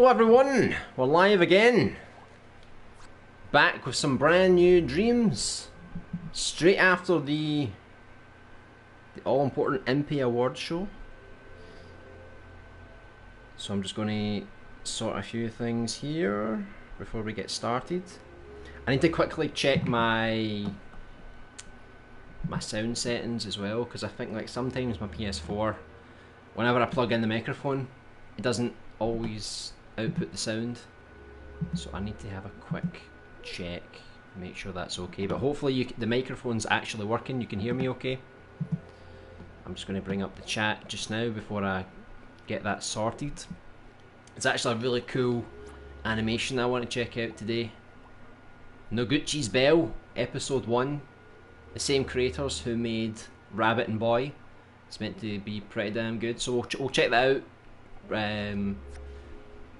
Hello everyone, we're live again. Back with some brand new Dreams. Straight after the all-important MP Awards show. So I'm just going to sort a few things here before we get started. I need to quickly check my sound settings as well, because I think like sometimes my PS4, whenever I plug in the microphone, it doesn't always output the sound, so I need to have a quick check, make sure that's okay. But hopefully the microphone's actually working, you can hear me okay. I'm just going to bring up the chat just now before I get that sorted. It's actually a really cool animation I want to check out today. Noguchi's Bell, episode 1, the same creators who made Rabbit and Boy. It's meant to be pretty damn good, so we'll check that out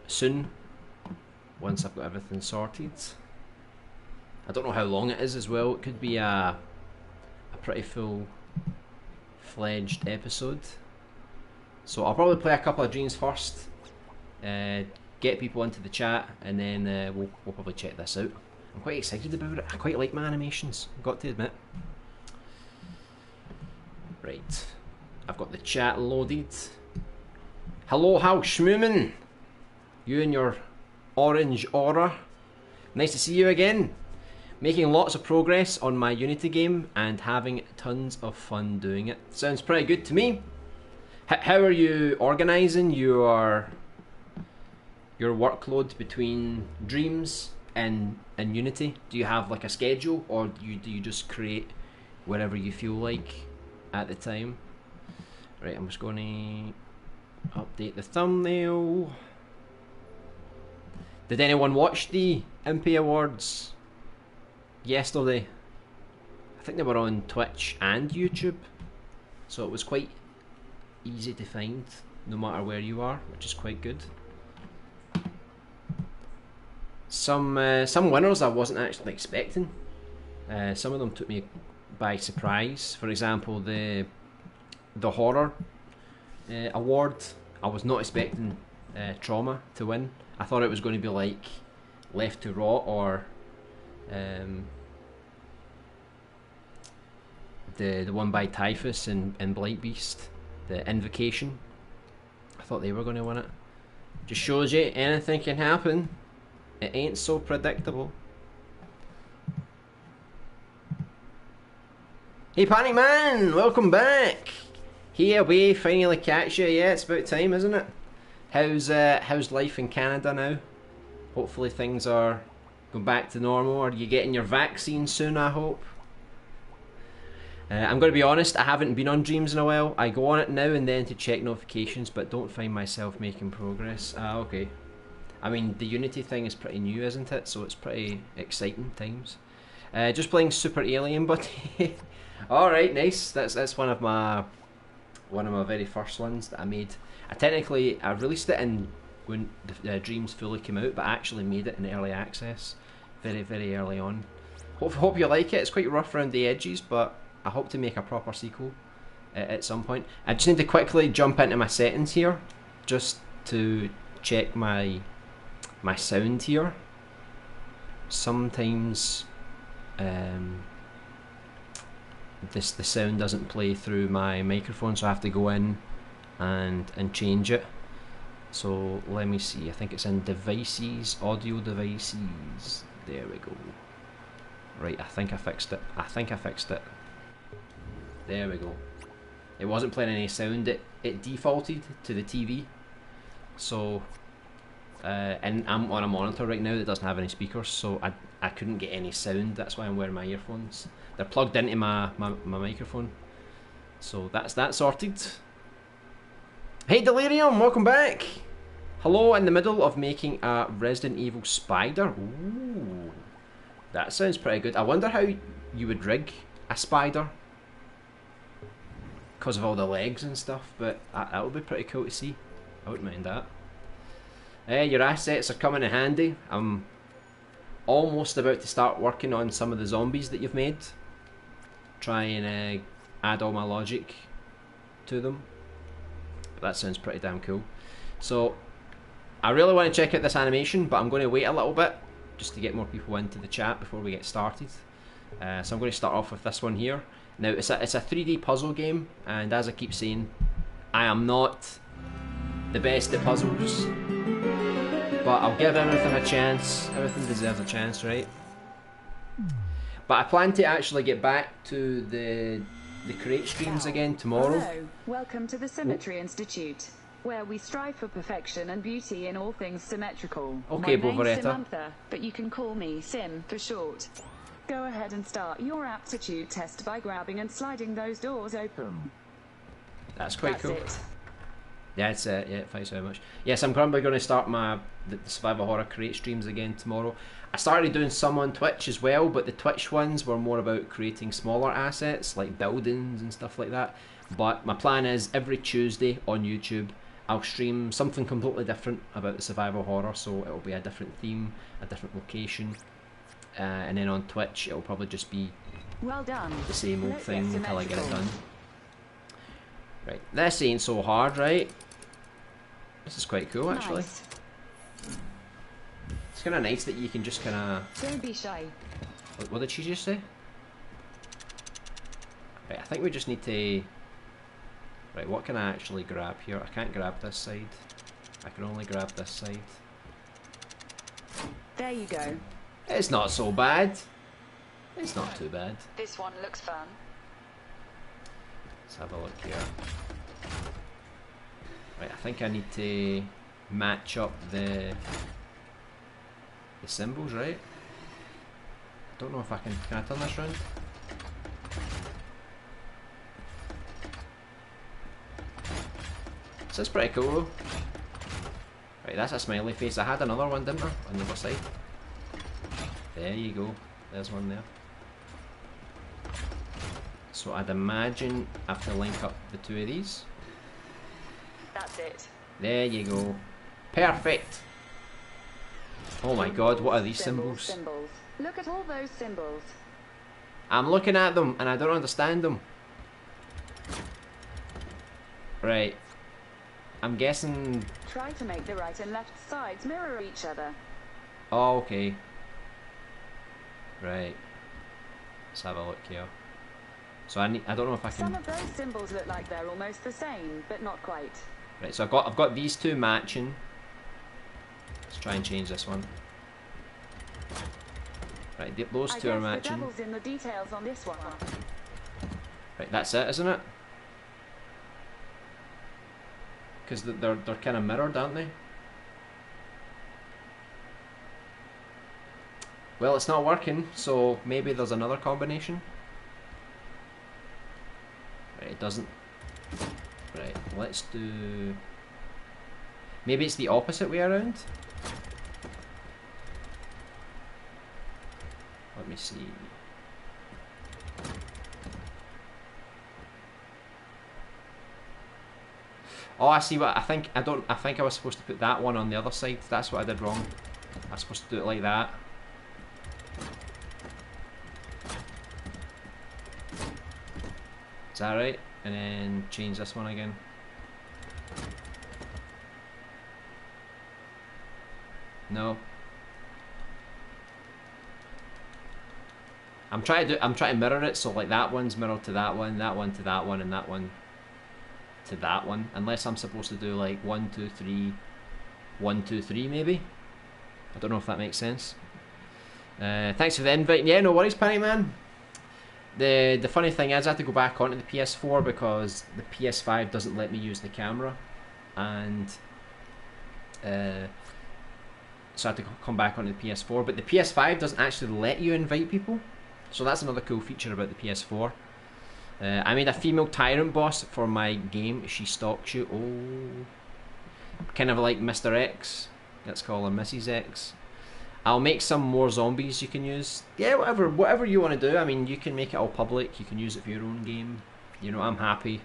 soon, once I've got everything sorted. I don't know how long it is as well. It could be a pretty full-fledged episode. So I'll probably play a couple of Dreams first, get people into the chat, and then we'll probably check this out. I'm quite excited about it. I quite like my animations, I've got to admit. Right, I've got the chat loaded. Hello, Hal Schmoomin. You and your orange aura. Nice to see you again. Making lots of progress on my Unity game and having tons of fun doing it. Sounds pretty good to me. How are you organising your workload between Dreams and Unity? Do you have like a schedule, or do you just create wherever you feel like at the time? Right, I'm just going to update the thumbnail. Did anyone watch the MP Awards yesterday? I think they were on Twitch and YouTube, so it was quite easy to find no matter where you are, which is quite good. Some winners I wasn't actually expecting. Some of them took me by surprise. For example, the horror award, I was not expecting Trauma to win. I thought it was going to be like Left to Rot or the one by Typhus and Blight Beast, the Invocation. I thought they were going to win it. Just shows you anything can happen. It ain't so predictable. Hey Panic Man, welcome back. Here we finally catch you. Yeah, it's about time, isn't it? How's life in Canada now? Hopefully things are going back to normal. Are you getting your vaccine soon, I hope? I'm going to be honest, I haven't been on Dreams in a while. I go on it now and then to check notifications, but don't find myself making progress. Ah, okay. I mean, the Unity thing is pretty new, isn't it? So it's pretty exciting times. Just playing Super Alien, buddy. Alright, nice. That's one of my very first ones that I made. I released it in when the Dreams fully came out, but I actually made it in early access very early on. Hope you like it. It's quite rough around the edges, but I hope to make a proper sequel at some point. I just need to quickly jump into my settings here just to check my sound here. Sometimes the sound doesn't play through my microphone, so I have to go in and change it. So let me see, I think it's in devices, audio devices. There we go. Right, I think I fixed it. There we go. It wasn't playing any sound, it defaulted to the TV. So and I'm on a monitor right now that doesn't have any speakers, so I couldn't get any sound. That's why I'm wearing my earphones. They're plugged into my microphone. So that's that sorted. Hey Delirium, welcome back. Hello, in the middle of making a Resident Evil spider. Ooh, that sounds pretty good. I wonder how you would rig a spider because of all the legs and stuff, but that would be pretty cool to see. I wouldn't mind that. Your assets are coming in handy. I'm almost about to start working on some of the zombies that you've made. Try and add all my logic to them. That sounds pretty damn cool. So I really want to check out this animation, but I'm going to wait a little bit just to get more people into the chat before we get started. So I'm going to start off with this one here. Now it's a 3D puzzle game, and as I keep saying, I am not the best at puzzles, but I'll give everything a chance. Everything deserves a chance, right? But I plan to actually get back to the create streams again tomorrow. Hello, welcome to the Symmetry Institute, where we strive for perfection and beauty in all things symmetrical. Okay, My name's Bovaretta. Samantha, but you can call me Sim for short. Go ahead and start your aptitude test by grabbing and sliding those doors open. That's quite cool. It. Yeah, it's yeah, thanks very much. Yes, I'm probably going to start the survival horror create streams again tomorrow. I started doing some on Twitch as well, but the Twitch ones were more about creating smaller assets like buildings and stuff like that. But my plan is every Tuesday on YouTube I'll stream something completely different about the survival horror, so it'll be a different theme, a different location, and then on Twitch it'll probably just be well done. The same old Let's thing get until I get it symmetrical. done. Right, this ain't so hard, right? This is quite cool actually. Nice. It's kind of nice that you can just kind of... Don't be shy. What did she just say? Right, I think we just need to... Right, what can I actually grab here? I can't grab this side. I can only grab this side. There you go. It's not so bad. It's not too bad. This one looks fun. Let's have a look here. Right, I think I need to match up the symbols, right? Don't know if I can I turn this round? This is pretty cool though. Right, that's a smiley face. I had another one, didn't I? On the other side. There you go. There's one there. So I'd imagine I have to link up the two of these. That's it. There you go. Perfect! Oh my god, what are these symbols? Look at all those symbols. I'm looking at them and I don't understand them. Right. I'm guessing... Try to make the right and left sides mirror each other. Oh, okay. Right. Let's have a look here. So I don't know if I can... Some of those symbols look like they're almost the same, but not quite. Right, so I've got these two matching. Let's try and change this one. Right, those two are matching. The devil's in the details on this one. Right, that's it, isn't it? Because they're kind of mirrored, aren't they? Well, it's not working, so maybe there's another combination. Right, it doesn't. Right, let's do... Maybe it's the opposite way around? Let me see. Oh, I see what I think. I think I was supposed to put that one on the other side. That's what I did wrong. I was supposed to do it like that. Is that right? And then change this one again. No. I'm trying to mirror it so like that one's mirrored to that one to that one, and that one to that one. Unless I'm supposed to do like 1, 2, 3, 1, 2, 3 maybe. I don't know if that makes sense. Thanks for the invite. Yeah, no worries, Penny Man. The funny thing is I have to go back onto the PS4 because the PS5 doesn't let me use the camera, and so I have to come back onto the PS4. But the PS5 doesn't actually let you invite people, so that's another cool feature about the PS4. I made a female tyrant boss for my game. She stalks you. Oh, kind of like Mr. X. Let's call her Mrs. X. I'll make some more zombies you can use. Yeah, whatever you want to do. I mean, you can make it all public. You can use it for your own game. You know, I'm happy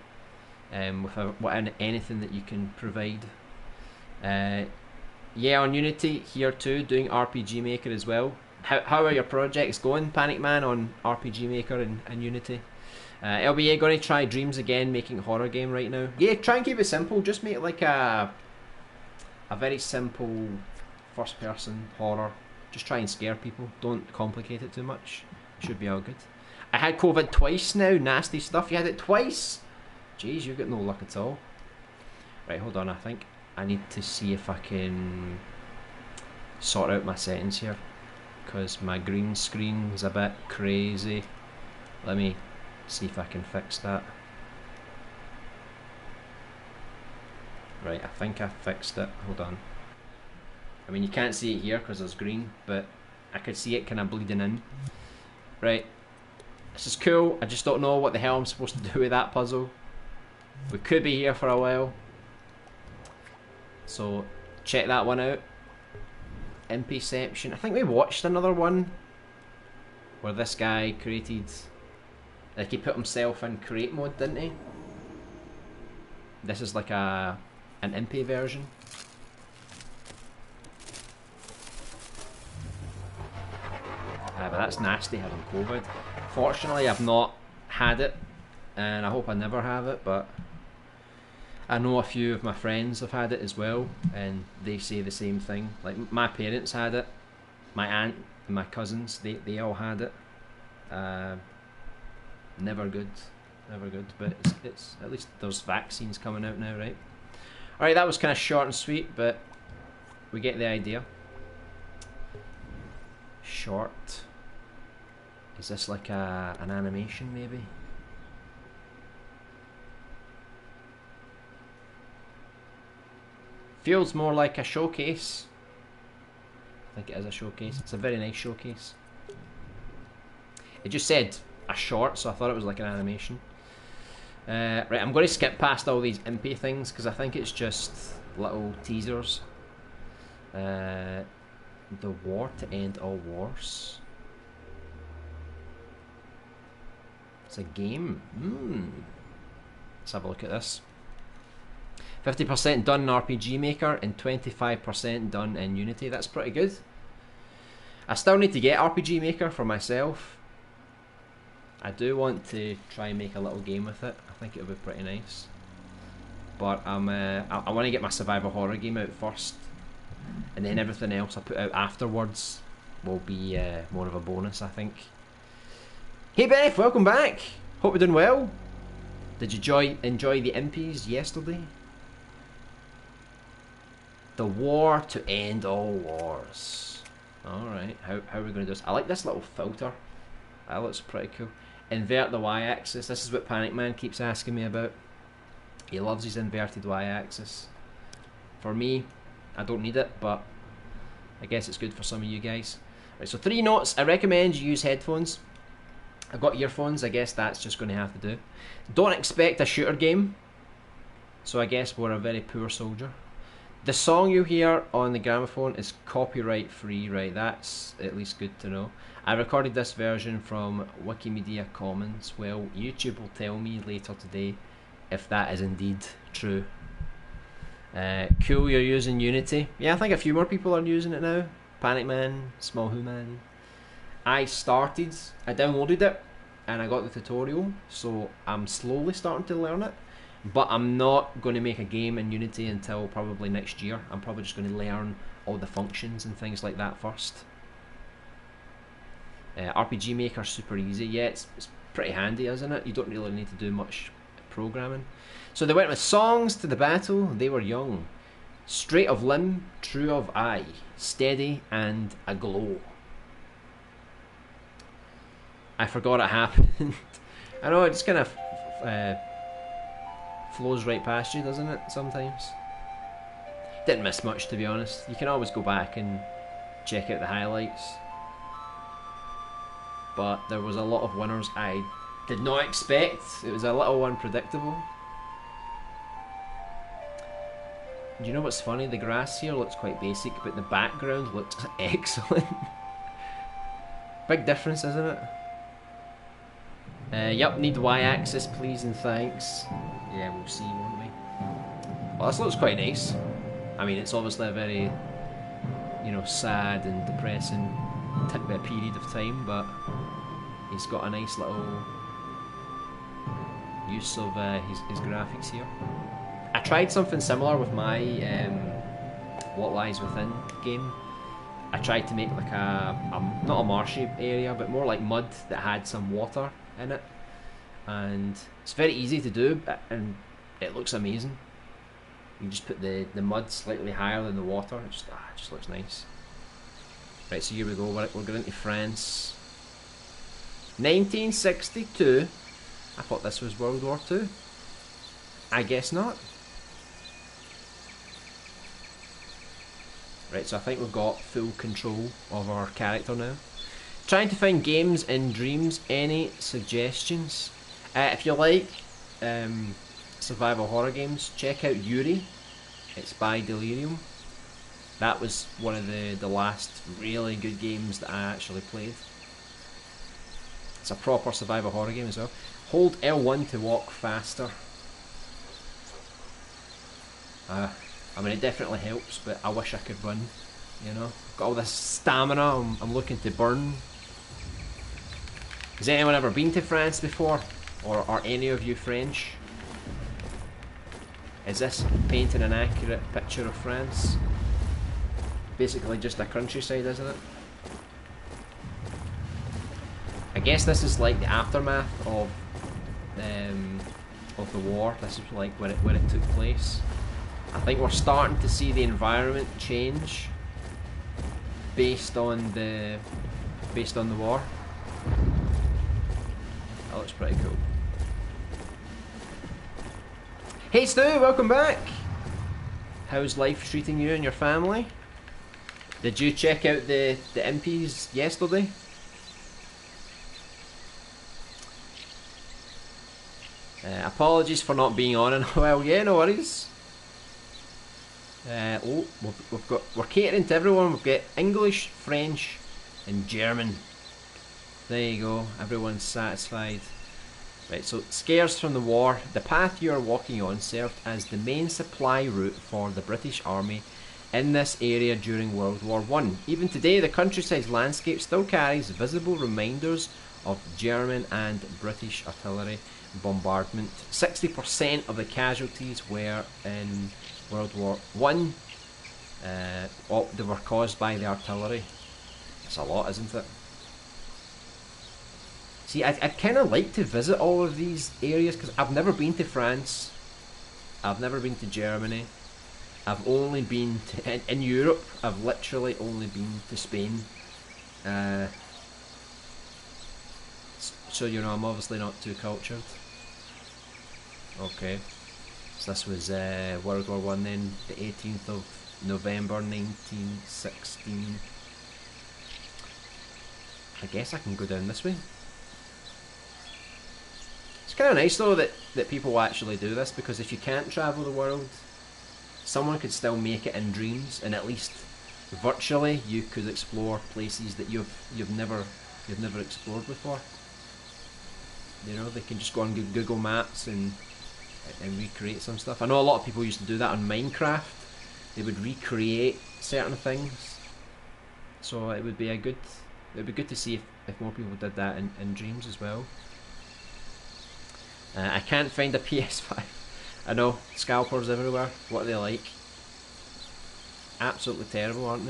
with anything that you can provide. Yeah, on Unity here too, doing RPG Maker as well. How are your projects going, Panic Man, on RPG Maker and Unity? LBA going to try Dreams again, making a horror game right now. Yeah, try and keep it simple. Just make like a a very simple first person horror. Just try and scare people. Don't complicate it too much. Should be all good. I had COVID twice now. Nasty stuff. You had it twice? Jeez, you've got no luck at all. Right, hold on. I think I need to see if I can sort out my settings here, because my green screen is a bit crazy. Let me see if I can fix that. Right, I think I fixed it. Hold on. I mean, you can't see it here because there's green, but I could see it kind of bleeding in. Right, this is cool. I just don't know what the hell I'm supposed to do with that puzzle. We could be here for a while, so check that one out. Imperception. I think we watched another one where this guy created, like, he put himself in create mode, didn't he? This is like an impy version. But that's nasty having COVID. Fortunately, I've not had it, and I hope I never have it, but I know a few of my friends have had it as well, and they say the same thing. Like, my parents had it, my aunt and my cousins, they all had it. Never good, but it's at least there's vaccines coming out now, right? Alright, that was kind of short and sweet, but we get the idea. Short. Is this like an animation maybe? Feels more like a showcase. I think it is a showcase. It's a very nice showcase. It just said a short, so I thought it was like an animation. Right, I'm going to skip past all these impy things because I think it's just little teasers. The war to end all wars. It's a game. Let's have a look at this. 50% done in RPG Maker and 25% done in Unity. That's pretty good. I still need to get RPG Maker for myself. I do want to try and make a little game with it. I think it would be pretty nice. But I want to get my survival horror game out first, and then everything else I put out afterwards will be more of a bonus, I think. Hey Beth, welcome back. Hope you're doing well. Did you enjoy the impies yesterday? The war to end all wars. Alright, how are we going to do this? I like this little filter. That looks pretty cool. Invert the y-axis. This is what Panic Man keeps asking me about. He loves his inverted y-axis. For me, I don't need it, but I guess it's good for some of you guys. Right, so 3 notes. I recommend you use headphones. I've got earphones. I guess that's just going to have to do. Don't expect a shooter game. So I guess we're a very poor soldier. The song you hear on the gramophone is copyright free, right? That's at least good to know. I recorded this version from Wikimedia Commons. Well, YouTube will tell me later today if that is indeed true. Cool, you're using Unity. Yeah, I think a few more people are using it now. Panic Man, Small Who Man. I downloaded it and I got the tutorial, so I'm slowly starting to learn it. But I'm not going to make a game in Unity until probably next year. I'm probably just going to learn all the functions and things like that first. RPG Maker super easy. Yeah, it's pretty handy, isn't it? You don't really need to do much programming. So they went with songs to the battle. They were young. Straight of limb, true of eye, steady and aglow. I forgot it happened. I know, it just kind of flows right past you, doesn't it, sometimes? Didn't miss much, to be honest. You can always go back and check out the highlights. But there was a lot of winners I did not expect. It was a little unpredictable. Do you know what's funny? The grass here looks quite basic, but the background looks excellent. Big difference, isn't it? Yep, need y-axis please and thanks. Yeah, we'll see, won't we? Well, this looks quite nice. I mean, it's obviously a very, you know, sad and depressing period of time, but he's got a nice little use of his graphics here. I tried something similar with my What Lies Within game. I tried to make like a not a marshy area, but more like mud that had some water in it, and it's very easy to do, and it looks amazing. You just put the mud slightly higher than the water. It just looks nice. Right, so here we go. We're going into France. 1962. I thought this was World War II. I guess not. Right, so I think we've got full control of our character now. Trying to find games in Dreams. Any suggestions? If you like survival horror games, check out Yuri. It's by Delirium. That was one of the last really good games that I actually played. It's a proper survival horror game as well. Hold L1 to walk faster. I mean, it definitely helps, but I wish I could run, you know. Got all this stamina I'm looking to burn. Has anyone ever been to France before? Or are any of you French? Is this painting an accurate picture of France? Basically just a countryside, isn't it? I guess this is like the aftermath of the war. This is like when it took place. I think we're starting to see the environment change based on the war. That looks pretty cool. Hey Stu, welcome back. How's life treating you and your family? Did you check out the MPs yesterday? Apologies for not being on in a while. Yeah, no worries. We're catering to everyone. We've got English, French, and German. There you go. Everyone's satisfied. Right, so scares from the war. The path you are walking on served as the main supply route for the British Army in this area during World War I. Even today, the countryside's landscape still carries visible reminders of German and British artillery bombardment. 60% of the casualties were in World War I. They were caused by the artillery. That's a lot, isn't it? See, I'd kind of like to visit all of these areas because I've never been to France. I've never been to Germany. I've only been to, in Europe, I've literally only been to Spain. So, you know, I'm obviously not too cultured. Okay. So this was World War I then, the 18th of November 1916. I guess I can go down this way. It's kind of nice though that people actually do this, because if you can't travel the world, someone could still make it in Dreams, and at least virtually you could explore places that you've never explored before. You know, they can just go on Google Maps and recreate some stuff. I know a lot of people used to do that on Minecraft. They would recreate certain things. So it would be good to see if more people did that in Dreams as well. I can't find a PS5. I know, scalpers everywhere. What are they like? Absolutely terrible, aren't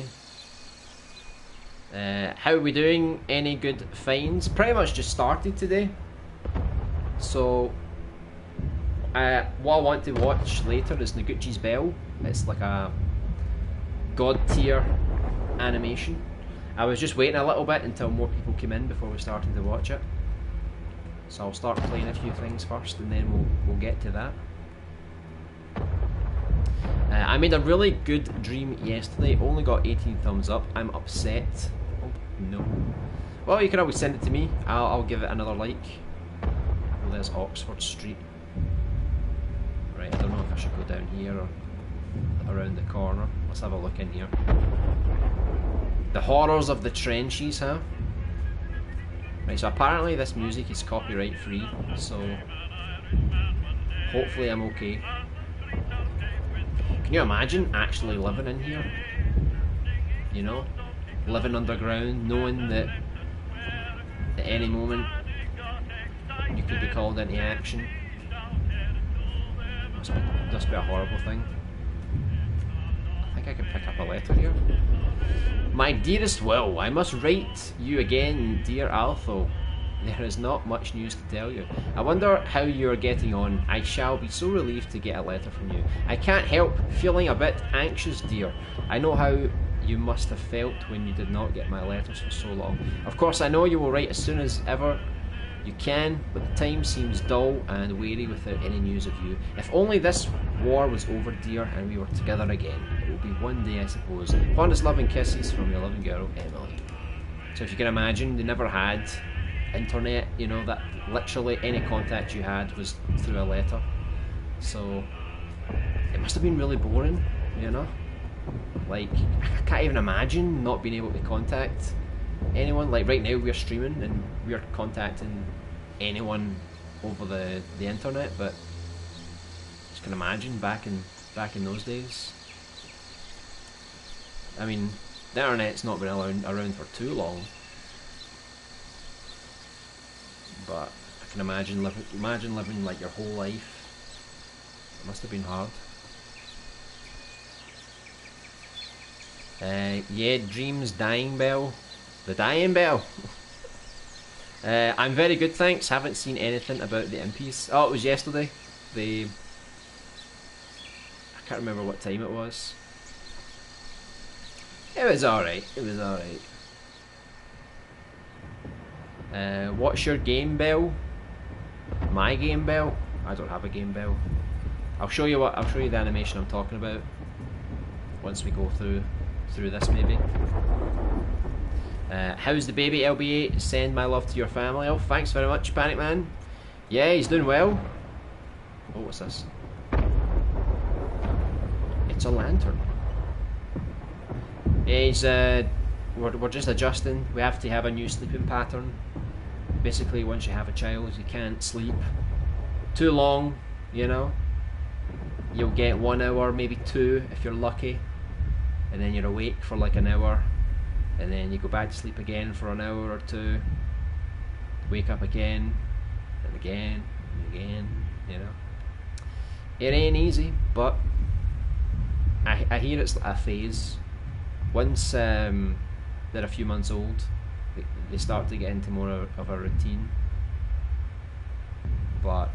they? How are we doing? Any good finds? Pretty much just started today. So, what I want to watch later is Noguchi's Bell. It's like a god tier animation. I was just waiting a little bit until more people came in before we started to watch it. So I'll start playing a few things first, and then we'll get to that. I made a really good dream yesterday. Only got 18 thumbs up. I'm upset. Oh no. Well, you can always send it to me. I'll give it another like. Well, there's Oxford Street. Right, I don't know if I should go down here or around the corner. Let's have a look in here. The horrors of the trenches, huh? Right, so apparently this music is copyright free, so hopefully I'm okay. Can you imagine actually living in here? You know? Living underground, knowing that at any moment you could be called into action. Must be a horrible thing. I think think I can pick up a letter here. My dearest Will, I must write you again, dear Altho. There is not much news to tell you. I wonder how you are getting on. I shall be so relieved to get a letter from you. I can't help feeling a bit anxious, dear. I know how you must have felt when you did not get my letters for so long. Of course, I know you will write as soon as ever you can, but the time seems dull and weary without any news of you. If only this war was over, dear, and we were together again. It will be one day, I suppose. Fondest love and kisses from your loving girl, Emily. So if you can imagine, they never had internet, you know, that literally any contact you had was through a letter. So it must have been really boring, you know? Like, I can't even imagine not being able to contact anyone. Like right now we're streaming and we're contacting anyone over the internet, but just can imagine back in those days. I mean, the internet's not been around for too long, but I can imagine living like your whole life. It must have been hard. Yeah, Dreams dying bell. The dying bell. I'm very good, thanks. Haven't seen anything about the MPs. Oh, it was yesterday. I can't remember what time it was. It was alright. It was alright. What's your game bell? My game bell? I don't have a game bell. I'll show you the animation I'm talking about once we go through this maybe. How's the baby, LBA? Send my love to your family. Oh, thanks very much, Panic Man. Yeah, he's doing well. Oh, what's this? It's a lantern. Yeah, he's we're just adjusting. We have to have a new sleeping pattern. Basically, once you have a child, you can't sleep too long, you know. You'll get 1 hour, maybe 2 if you're lucky, and then you're awake for like an hour, and then you go back to sleep again for an hour or 2, wake up again and again and again, you know. It ain't easy, but I hear it's a phase. Once they're a few months old, they start to get into more of a routine. But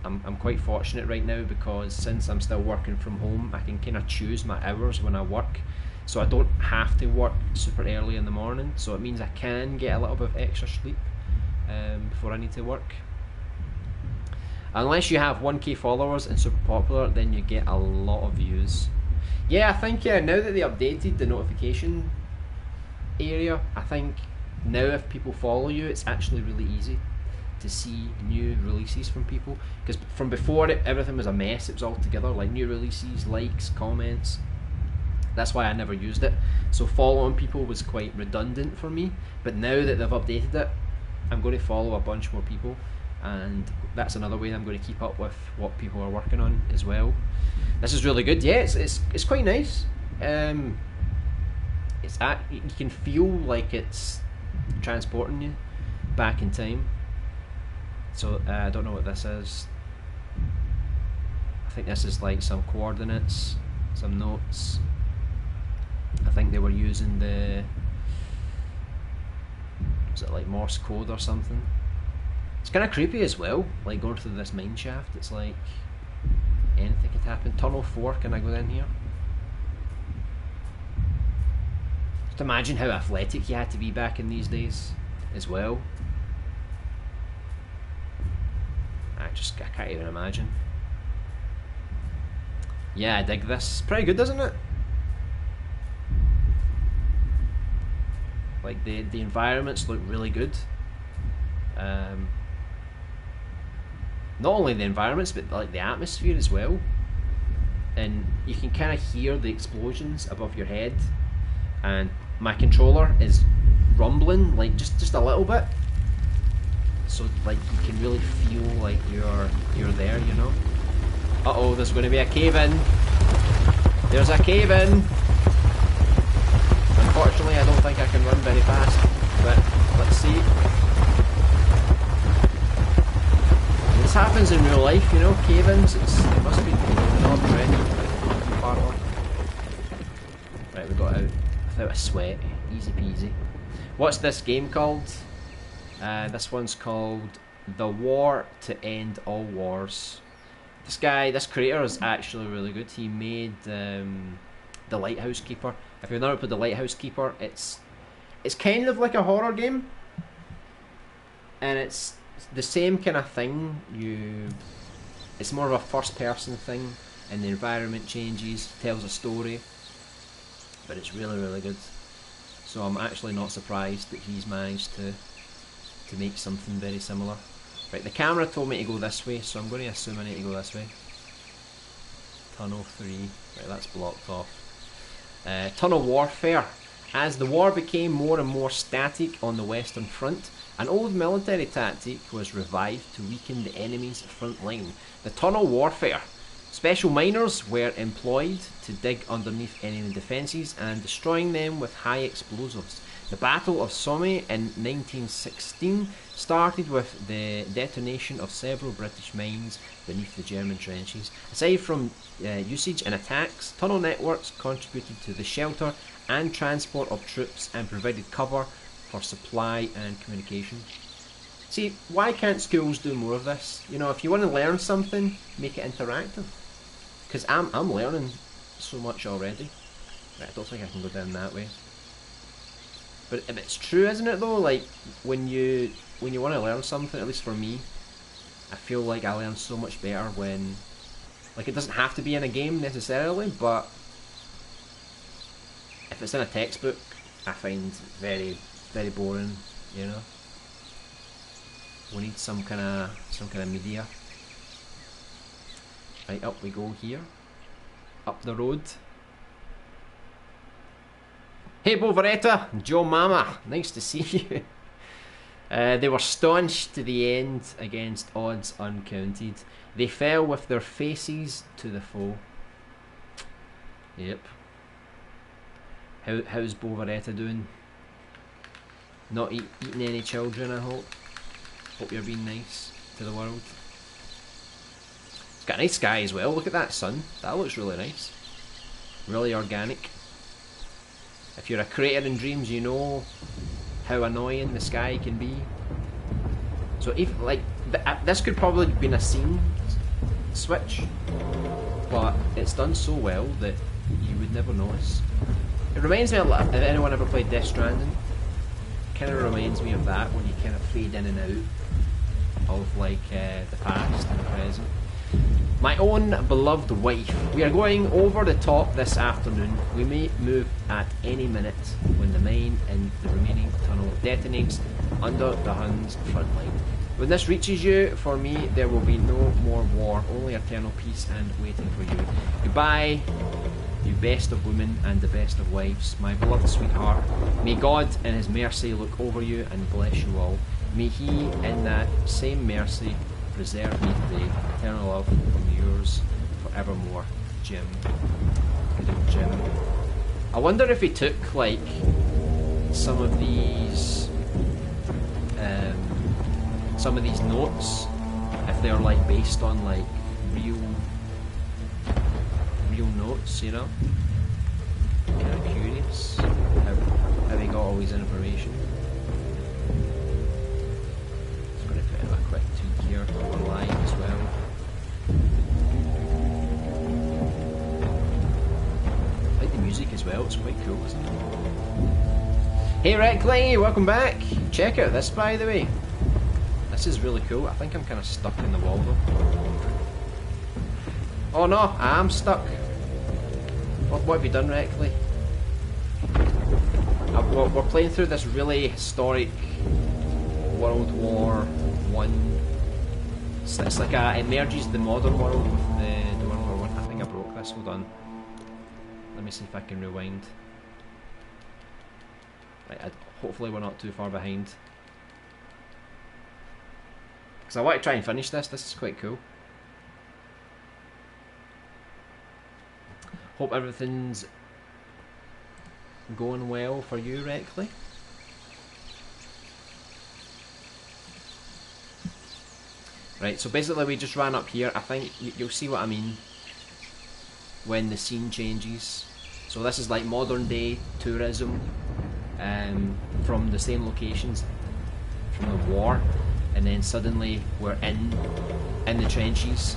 I'm quite fortunate right now, because since I'm still working from home, I can kind of choose my hours when I work, so I don't have to work super early in the morning, so it means I can get a little bit of extra sleep before I need to work. Unless you have 1k followers and super popular, then you get a lot of views. Yeah, I think now that they updated the notification area, I think now if people follow you, it's actually really easy to see new releases from people, because from before everything was a mess. It was all together, like new releases, likes, comments. That's why I never used it. So following people was quite redundant for me, but now that they've updated it, I'm going to follow a bunch more people, and that's another way I'm going to keep up with what people are working on as well. This is really good. Yeah, it's quite nice. You can feel like it's transporting you back in time. So I don't know what this is. I think this is like some coordinates, some notes. I think they were using was it like Morse code or something? It's kind of creepy as well, like going through this mine shaft. It's like anything could happen. Tunnel 4, can I go in here? Just imagine how athletic you had to be back in these days as well. I can't even imagine. Yeah, I dig this. Pretty good, isn't it? Like the environments look really good. Not only the environments, but like the atmosphere as well. And you can kind of hear the explosions above your head. And my controller is rumbling, like just a little bit. So like you can really feel like you're there, you know. Uh-oh, there's going to be a cave-in. There's a cave-in. Unfortunately, I don't think I can run very fast, but let's see. This happens in real life, you know, cave-ins. It must be developed already, but not too far off. bit of sweat. Easy peasy. What's this game called? This one's called The War to End All Wars. This creator is actually really good. He made The Lighthouse Keeper. If you've never played The Lighthouse Keeper, it's kind of like a horror game, and it's the same kind of thing. It's more of a first-person thing, and the environment changes, tells a story, but it's really, really good. So I'm actually not surprised that he's managed to make something very similar. Right, the camera told me to go this way, so I'm going to assume I need to go this way. Tunnel 3. Right, that's blocked off. Tunnel warfare. As the war became more and more static on the Western Front, an old military tactic was revived to weaken the enemy's front line. The tunnel warfare. Special miners were employed to dig underneath enemy defences and destroying them with high explosives. The Battle of Somme in 1916 started with the detonation of several British mines beneath the German trenches. Aside from usage in attacks, tunnel networks contributed to the shelter and transport of troops and provided cover for supply and communication. See, why can't schools do more of this? You know, if you want to learn something, make it interactive. Because I'm learning so much already. Right, I don't think I can go down that way. But it's true, isn't it though? Like when you want to learn something, at least for me, I feel like I learn so much better when, like, it doesn't have to be in a game necessarily, but if it's in a textbook, I find very, very boring. You know, we need some kind of media. Right, up we go here, up the road. Hey Bovaretta, Joe Mama, nice to see you. They were staunch to the end against odds uncounted. They fell with their faces to the foe. Yep. How's Bovaretta doing? Not eating any children, I hope. Hope you're being nice to the world. It's got a nice sky as well. Look at that sun. That looks really nice. Really organic. If you're a creator in Dreams, you know how annoying the sky can be. So if this could probably have been a scene switch, but it's done so well that you would never notice. It reminds me a lot. If anyone ever played Death Stranding, kind of reminds me of that, when you kind of fade in and out of like the past and the present. My own beloved wife. We are going over the top this afternoon. We may move at any minute when the mine in the remaining tunnel detonates under the Huns' front line. When this reaches you, for me, there will be no more war, only eternal peace and waiting for you. Goodbye, you best of women and the best of wives, my beloved sweetheart. May God in his mercy look over you and bless you all. May he in that same mercy preserve me today. Eternal love from yours forevermore, Jim. Good old Jim. I wonder if he took like some of these notes, if they're like based on like real notes, you know? Kind of curious how they got all these information. Just going to put in a quick tweak here for live as well. I like the music as well, it's quite cool, isn't it? Hey Reckley, welcome back! Check out this, by the way. This is really cool. I think I'm kind of stuck in the wall though. Oh no, I am stuck. What have you done, Reckley? We're playing through this really historic World War One. It's like it merges the modern world with the World War One. I think I broke this. Hold on. Let me see if I can rewind. Right, hopefully we're not too far behind. Because I want to try and finish this. This is quite cool. Hope everything's going well for you, Reckley. Right, so basically we just ran up here. I think you'll see what I mean when the scene changes. So this is like modern day tourism from the same locations from the war, and then suddenly we're in the trenches.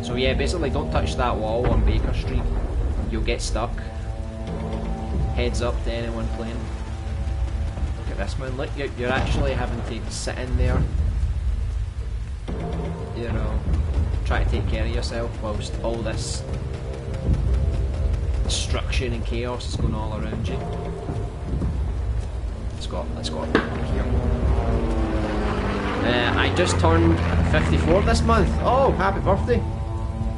So yeah, basically don't touch that wall on Baker Street, you'll get stuck. Heads up to anyone playing. Look at this, man, look, you're actually having to sit in there, you know, try to take care of yourself whilst all this destruction and chaos is going all around you. Let's go up here. I just turned 54 this month. Oh, happy birthday!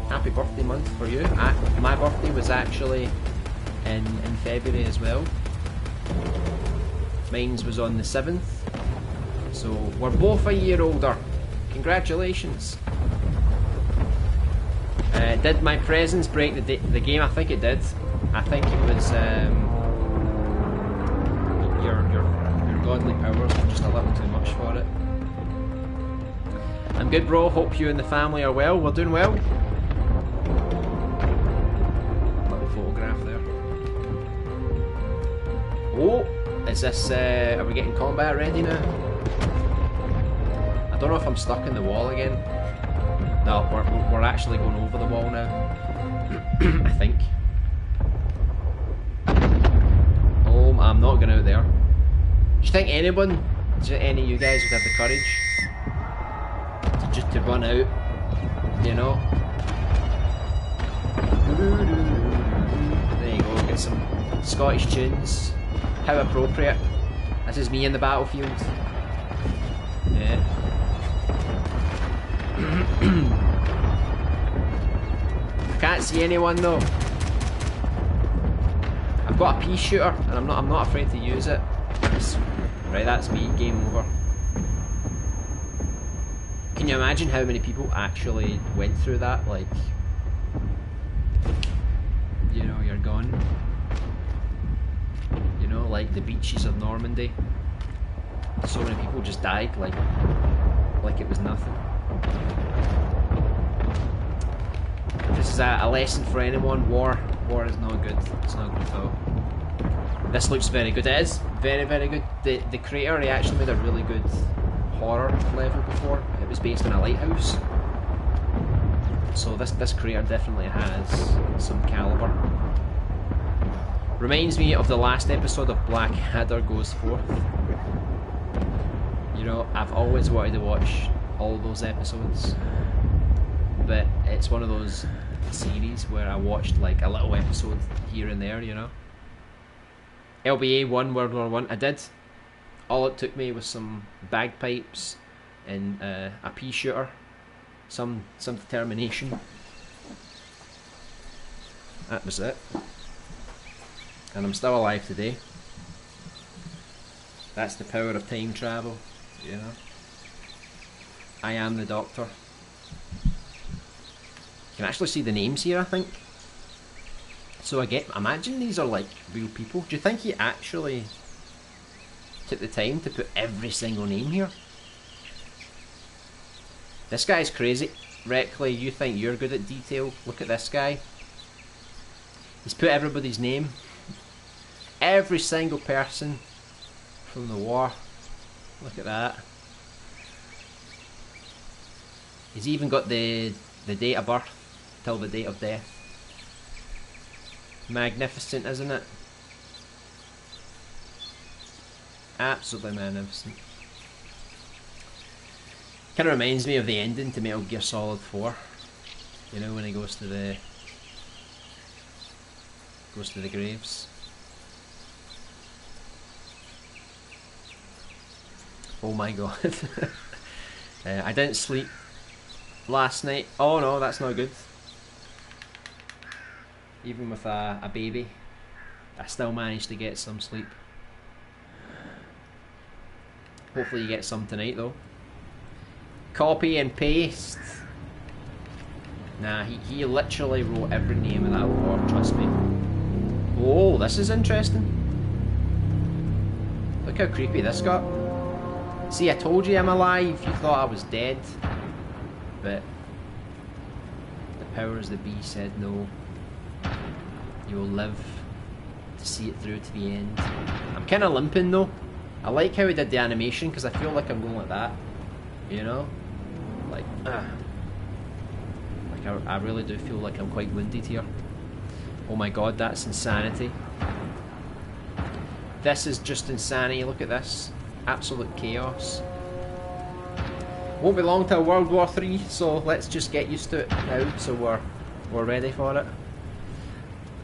Happy birthday month for you. My birthday was actually in February as well. Mine's was on the 7th. So we're both a year older. Congratulations. Did my presence break the game? I think it did. I think it was your godly powers were just a little too much for it. I'm good, bro. Hope you and the family are well. We're doing well. Little photograph there. Oh, is this? Are we getting combat ready now? I don't know if I'm stuck in the wall again. No, we're actually going over the wall now. I think. Oh, I'm not going out there. Do you think any of you guys would have the courage to just to run out? You know. There you go. Get some Scottish tunes. How appropriate. This is me in the battlefield. Yeah. I can't see anyone though. I've got a pea shooter and I'm not afraid to use it. Right, that's me. Game over. Can you imagine how many people actually went through that? Like, you know, you're gone. You know, like the beaches of Normandy. So many people just died, like it was nothing. This is a lesson for anyone. War is not good. It's not good at all. This looks very good. It is very, very good. The creator, he actually made a really good horror level before. It was based in a lighthouse. So this creator definitely has some caliber. Reminds me of the last episode of Blackadder Goes Forth. You know, I've always wanted to watch all those episodes, but it's one of those series where I watched like a little episode here and there, you know. LBA 1 World War 1, I did. All it took me was some bagpipes and a pea shooter, some determination. That was it. And I'm still alive today. That's the power of time travel, you know. I am the Doctor. You can actually see the names here, I think. So imagine these are like real people. Do you think he actually took the time to put every single name here? This guy's crazy. Reckley, you think you're good at detail? Look at this guy. He's put everybody's name. Every single person from the war. Look at that. He's even got the date of birth till the date of death. Magnificent, isn't it? Absolutely magnificent. Kind of reminds me of the ending to Metal Gear Solid 4. You know, when he goes to the graves. Oh my god. I didn't sleep last night. Oh no, that's not good. Even with a baby, I still managed to get some sleep. Hopefully you get some tonight though. Copy and paste. Nah, he literally wrote every name of that war, trust me. Oh, this is interesting. Look how creepy this got. See, I told you I'm alive, you thought I was dead. But the powers that be said no. You will live to see it through to the end. I'm kind of limping though. I like how he did the animation because I feel like I'm going like that. You know? Like, I really do feel like I'm quite winded here. Oh my god, that's insanity. This is just insanity, look at this. Absolute chaos. Won't be long till World War III, so let's just get used to it now so we're ready for it.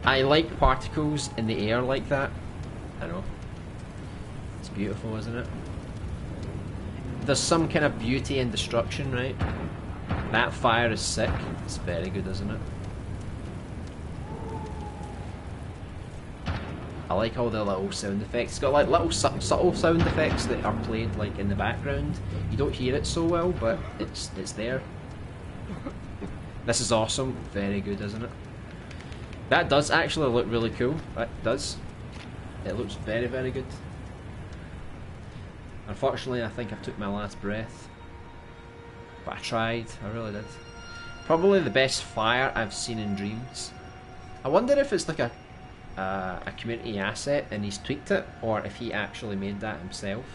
I like particles in the air like that. I know. It's beautiful, isn't it? There's some kind of beauty in destruction, right? That fire is sick. It's very good, isn't it? I like all the little sound effects. It's got like little subtle sound effects that are played like in the background. You don't hear it so well, but it's there. This is awesome. Very good, isn't it? That does actually look really cool. That does. It looks very, very good. Unfortunately, I think I took my last breath. But I tried. I really did. Probably the best fire I've seen in Dreams. I wonder if it's like a community asset and he's tweaked it, or if he actually made that himself.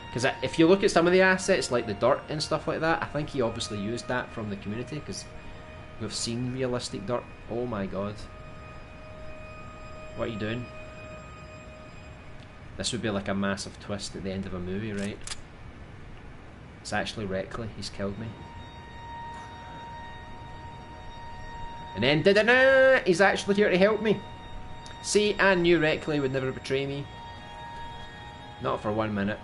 Because if you look at some of the assets, like the dirt and stuff like that, I think he obviously used that from the community, because we've seen realistic dirt. Oh my god. What are you doing? This would be like a massive twist at the end of a movie, right? It's actually Reckley, he's killed me. And then, da-da-da, he's actually here to help me. See, I knew Reckley would never betray me. Not for 1 minute.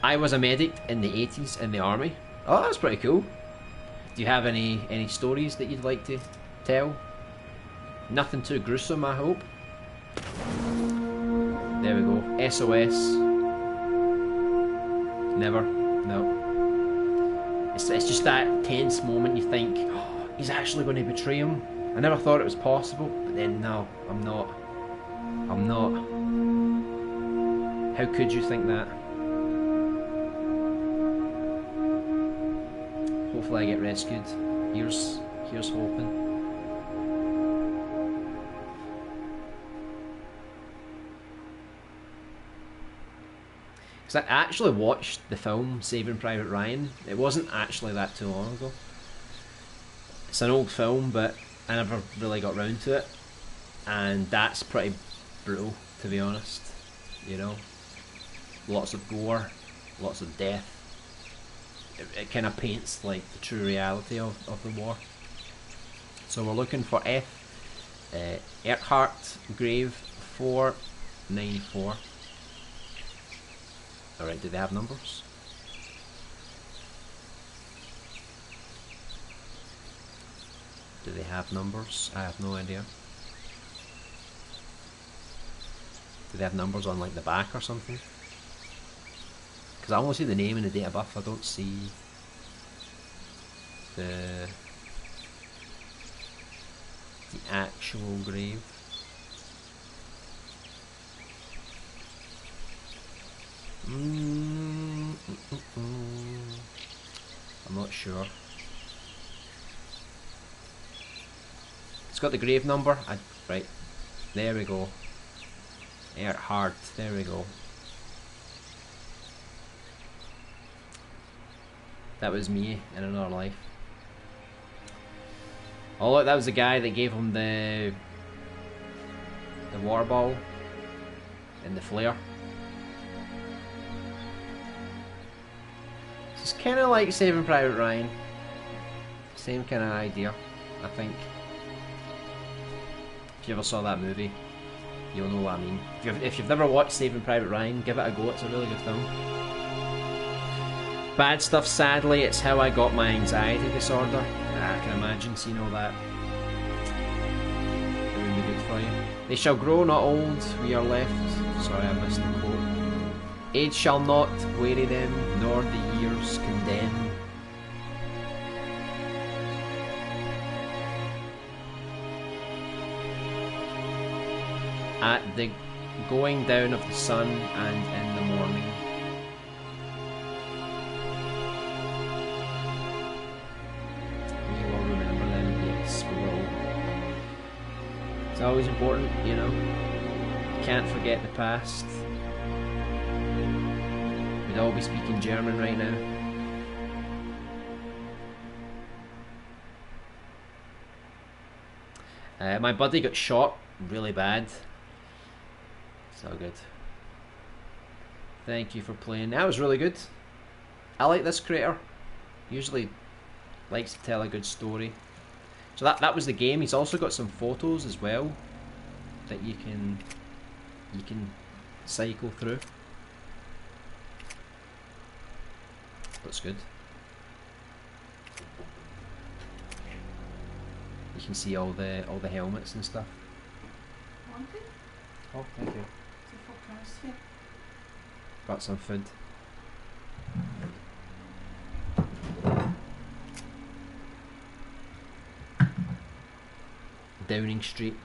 I was a medic in the 80s in the army. Oh, that's pretty cool. Do you have any stories that you'd like to tell? Nothing too gruesome, I hope. There we go. SOS. Never. No. It's just that tense moment you think, oh, he's actually going to betray him. I never thought it was possible, but then no, I'm not. I'm not. How could you think that? Hopefully I get rescued. Here's hoping. Because I actually watched the film Saving Private Ryan. It wasn't actually that too long ago. It's an old film, but I never really got round to it. And that's pretty brutal, to be honest. You know? Lots of gore, lots of death. It kind of paints like the true reality of the war. So we're looking for Earhart Grave 494. Alright, do they have numbers? Do they have numbers? I have no idea. Do they have numbers on like the back or something? Because I only see the name and the date of birth, I don't see the actual grave. I'm not sure. It's got the grave number. Right, there we go. Earhart, there we go. That was me in another life. Oh look, that was the guy that gave him the water ball and the flare. It's kind of like Saving Private Ryan. Same kind of idea, I think. If you ever saw that movie, you'll know what I mean. If you've never watched Saving Private Ryan, give it a go, it's a really good film. Bad stuff, sadly, it's how I got my anxiety disorder. I can imagine seeing all that. It wouldn't be good for you. They shall grow not old, we are left. Sorry, I missed the quote. Age shall not weary them, nor the years condemn. At the going down of the sun and in the morning. We will remember them, always important, you know. You can't forget the past. We'd all be speaking German right now. My buddy got shot really bad. So good. Thank you for playing. That was really good. I like this creator. Usually likes to tell a good story. So that was the game. He's also got some photos as well that you can cycle through. Looks good. You can see all the helmets and stuff. Oh, thank you. Got some food. Downing Street.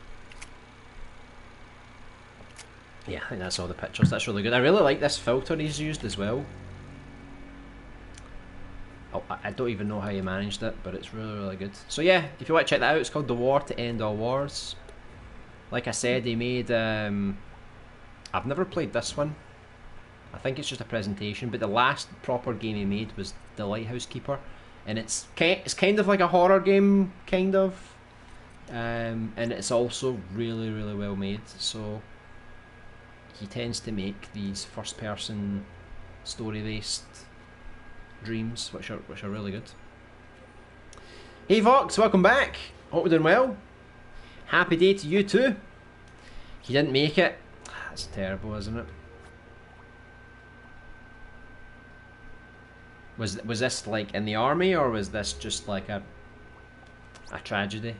Yeah, I think that's all the pictures. That's really good. I really like this filter he's used as well. Oh, I don't even know how you managed it, but it's really, really good. So yeah, if you want to check that out, it's called The War to End All Wars. Like I said, he made... I've never played this one. I think it's just a presentation, but the last proper game he made was The Lighthouse Keeper. And it's kind of like a horror game, kind of. And it's also really, really well made. So he tends to make these first-person story-based dreams, which are really good. Hey Vox, welcome back. Hope you're doing well. Happy day to you too. He didn't make it. That's terrible, isn't it? Was this like in the army, or was this just like a tragedy?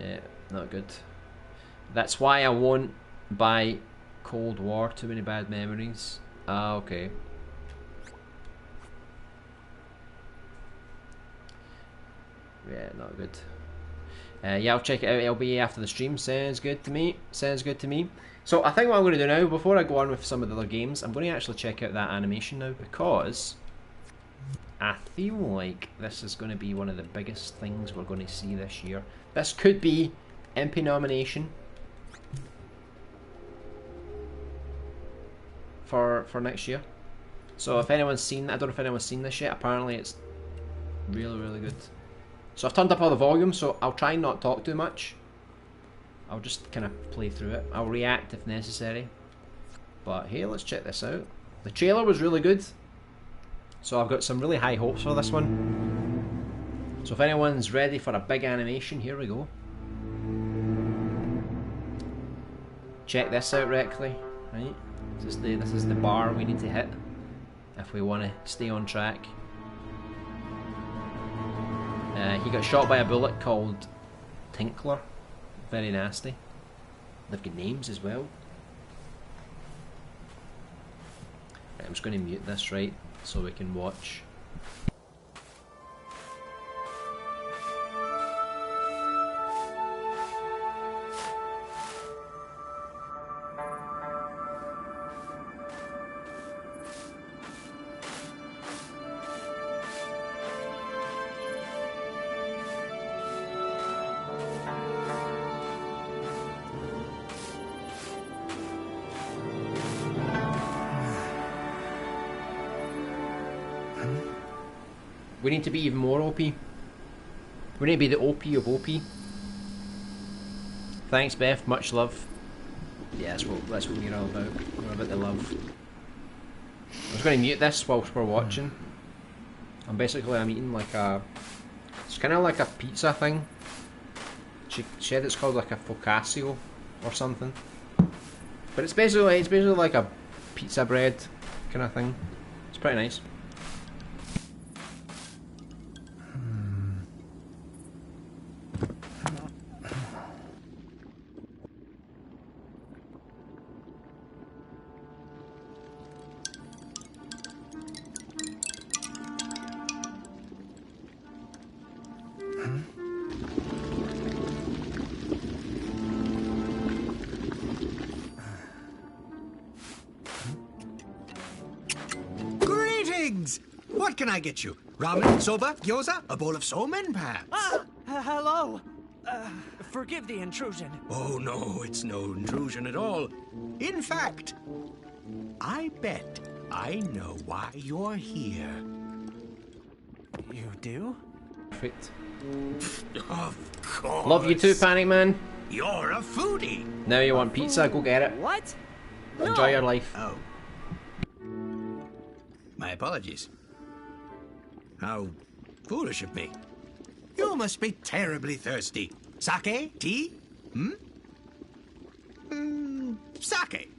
Yeah, not good. That's why I won't buy Cold War. Too many bad memories. Ah, okay. Yeah, not good. Yeah, I'll check it out, LB, after the stream. Sounds good to me. Sounds good to me. So I think what I'm going to do now, before I go on with some of the other games, I'm going to actually check out that animation now, because I feel like this is going to be one of the biggest things we're going to see this year. This could be MP nomination for next year. So if anyone's seen, I don't know if anyone's seen this yet, apparently it's really, really good. So I've turned up all the volume, so I'll try and not talk too much. I'll just kind of play through it. I'll react if necessary. But hey, let's check this out. The trailer was really good, so I've got some really high hopes for this one. So if anyone's ready for a big animation, here we go. Check this out, Reckley. Right, this is the bar we need to hit if we want to stay on track. He got shot by a bullet called Tinkler. Very nasty. They've got names as well. Right, I'm just going to mute this, right, so we can watch. We need to be even more OP. We need to be the OP of OP. Thanks, Beth. Much love. Yeah, that's what we're all about. We're about the love. I was going to mute this whilst we're watching. I'm eating like a... It's kind of like a pizza thing. She said it's called like a focaccia or something. But it's basically like a pizza bread kind of thing. It's pretty nice. What can I get you? Ramen, soba, gyoza, a bowl of somen, perhaps? Hello. Forgive the intrusion. Oh, no, it's no intrusion at all. In fact, I bet I know why you're here. You do? Perfect. Of course. Love you too, Panic Man. You're a foodie. Now you want pizza? Go get it. What? Enjoy your life. Oh. My apologies. How foolish of me. You must be terribly thirsty. Sake? Tea? Sake.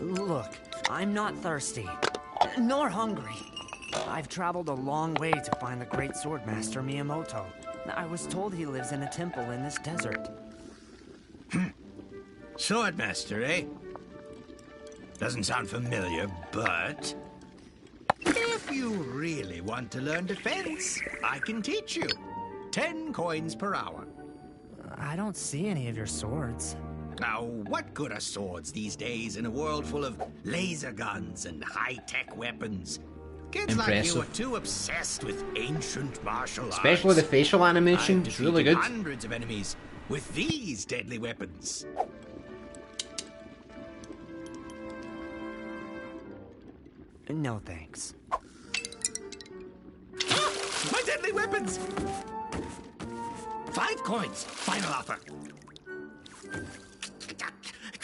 Look, I'm not thirsty, nor hungry. I've traveled a long way to find the great swordmaster Miyamoto. I was told he lives in a temple in this desert. Swordmaster, eh? Doesn't sound familiar, but... if you really want to learn defense, I can teach you. 10 coins per hour. I don't see any of your swords. Now, what good are swords these days in a world full of laser guns and high-tech weapons? Kids like you are too obsessed with ancient martial arts. Especially the facial animation. I've It's really good. hundreds of enemies with these deadly weapons. No thanks. My deadly weapons! 5 coins. Final offer.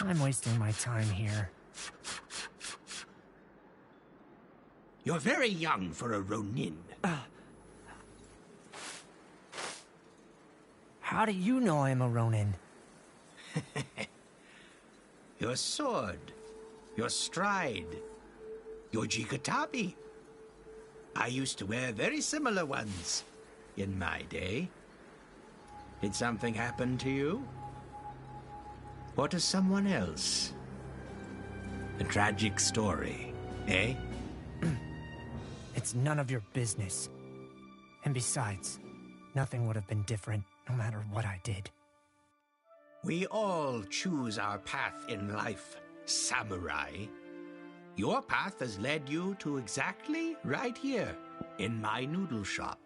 I'm wasting my time here. You're very young for a Ronin. How do you know I'm a Ronin? Your sword, your stride, your jikatabi. I used to wear very similar ones in my day. Did something happen to you? Or to someone else? A tragic story, eh? It's none of your business. And besides, nothing would have been different no matter what I did. We all choose our path in life, samurai. Your path has led you to exactly right here, in my noodle shop.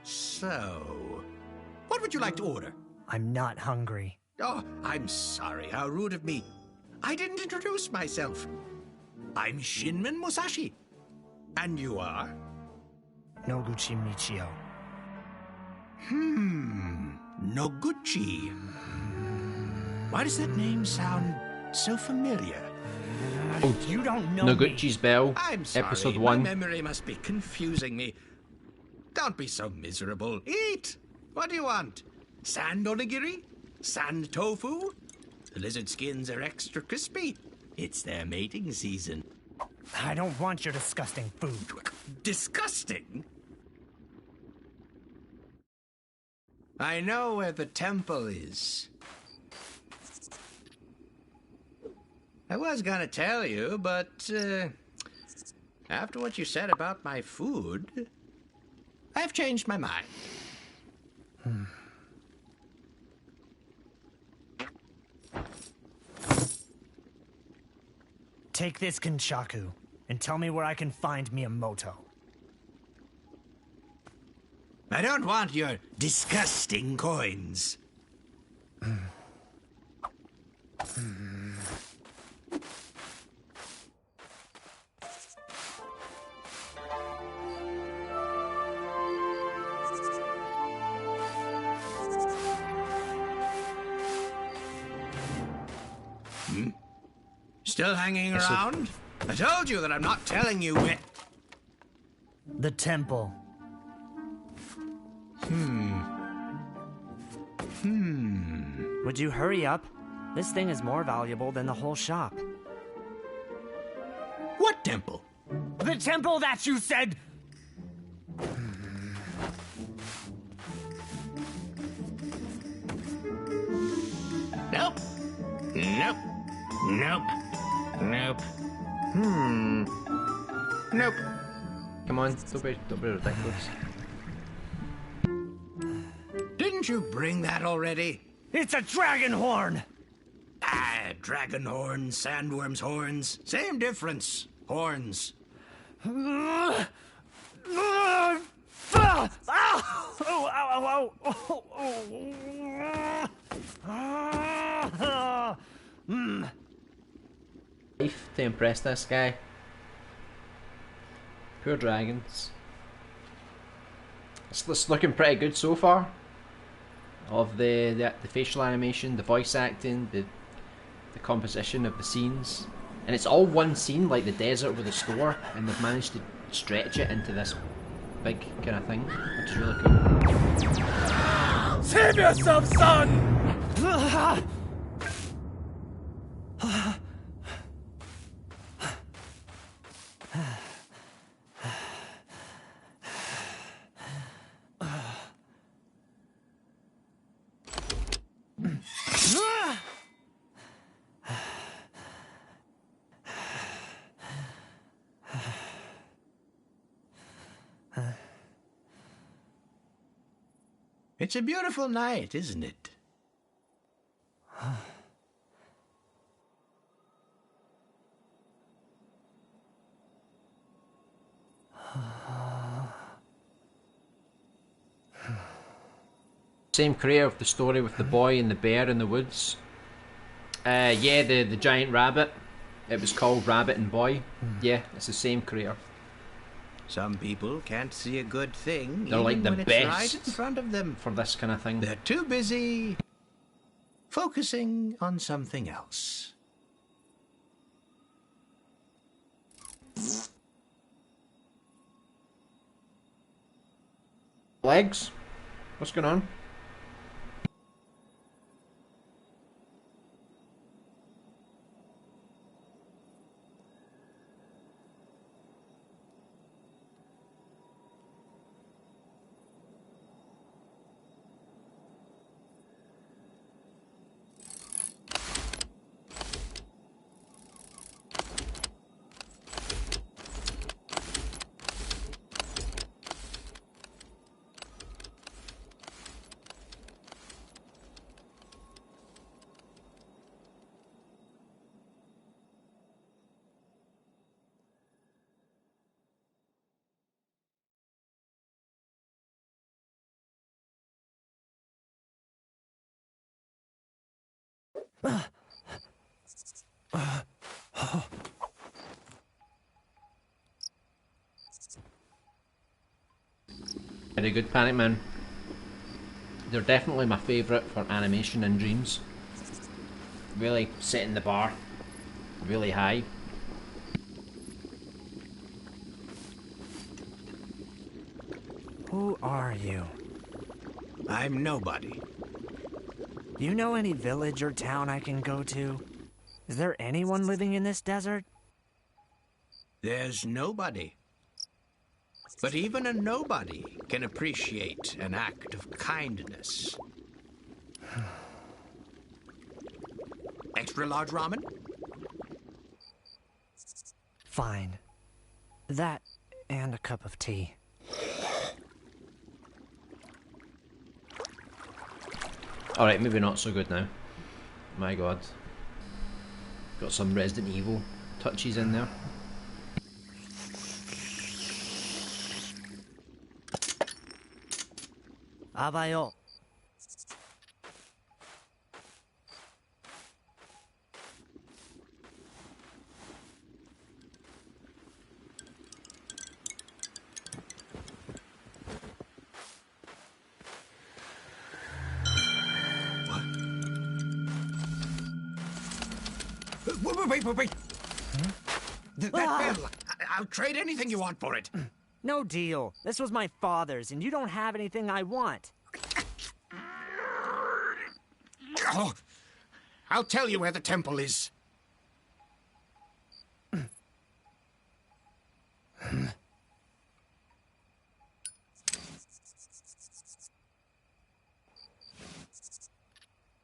So, what would you like to order? I'm not hungry. Oh, I'm sorry, how rude of me. I didn't introduce myself. I'm Shinmen Musashi. And you are? Noguchi Michio. Noguchi. Why does that name sound so familiar? You don't know me. Noguchi's Bell, I'm sorry, episode my 1. memory must be confusing me. Don't be so miserable. Eat! What do you want? Sand onigiri? Sand tofu? The lizard skins are extra crispy. It's their mating season. I don't want your disgusting food. Disgusting? I know where the temple is. I was gonna tell you, but after what you said about my food, I've changed my mind. Take this Kenshaku and tell me where I can find Miyamoto. I don't want your disgusting coins. Still hanging around? I told you that I'm not telling you where... The temple. Would you hurry up? This thing is more valuable than the whole shop. What temple? The temple that you said... Nope. Nope. Nope. Nope. Nope. Come on, don't be ridiculous. Didn't you bring that already? It's a dragon horn! Ah, dragon horns, sandworm's horns. Same difference. Horns. Life to impress this guy. Poor dragons. It's looking pretty good so far. Of the facial animation, the voice acting, the composition of the scenes, and it's all one scene, like the desert with the store, and they've managed to stretch it into this big kind of thing, which is really cool. Save yourself, son! It's a beautiful night, isn't it? Same creator of the story with the boy and the bear in the woods. Yeah, the giant rabbit. It was called Rabbit and Boy. Yeah, it's the same creator. Some people can't see a good thing. They're like the when it's best right in front of them. for this kind of thing. They're too busy focusing on something else. Legs? What's going on? Very good, Panic Man. They're definitely my favourite for animation in Dreams. Really setting the bar really high. Who are you? I'm nobody. Do you know any village or town I can go to? Is there anyone living in this desert? There's nobody. But even a nobody can appreciate an act of kindness. Extra large ramen? Fine. That and a cup of tea. Alright, maybe not so good now. My god. Got some Resident Evil touches in there. Abayo. Wait. That bell. I'll trade anything you want for it. No deal. This was my father's, and you don't have anything I want. Oh, I'll tell you where the temple is.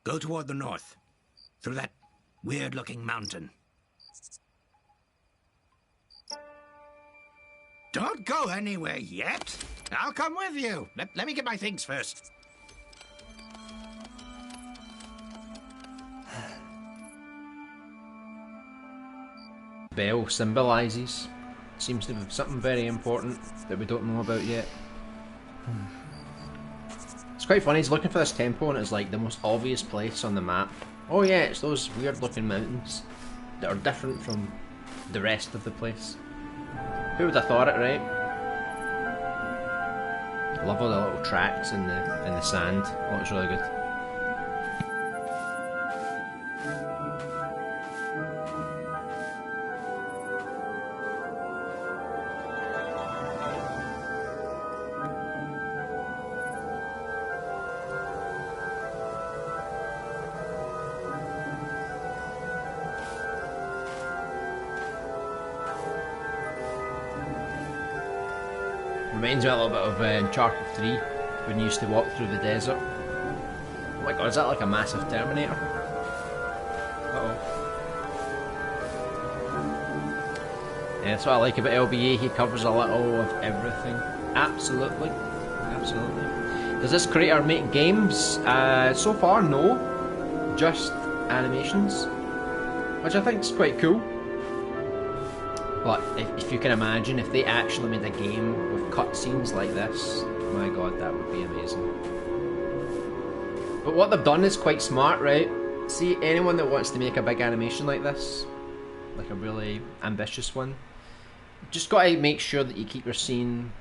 Go toward the north, through that weird-looking mountain. Don't go anywhere yet. I'll come with you. Let me get my things first. Bell symbolises Seems to be something very important that we don't know about yet. It's quite funny, he's looking for this temple and it's like the most obvious place on the map. Oh yeah, it's those weird looking mountains that are different from the rest of the place. Who would have thought it, right? I love all the little tracks in the sand. Oh, it's really good. Reminds me a little bit of Uncharted 3 when you used to walk through the desert. Oh my god, is that like a massive Terminator? Uh-oh. Yeah, that's what I like about LBA, he covers a little of everything. Absolutely. Absolutely. Does this creator make games? So far, no. Just animations. Which I think is quite cool. But if you can imagine, if they actually made a game with cutscenes like this, my god, that would be amazing. But what they've done is quite smart, right? See, anyone that wants to make a big animation like this, like a really ambitious one, just gotta make sure that you keep your scene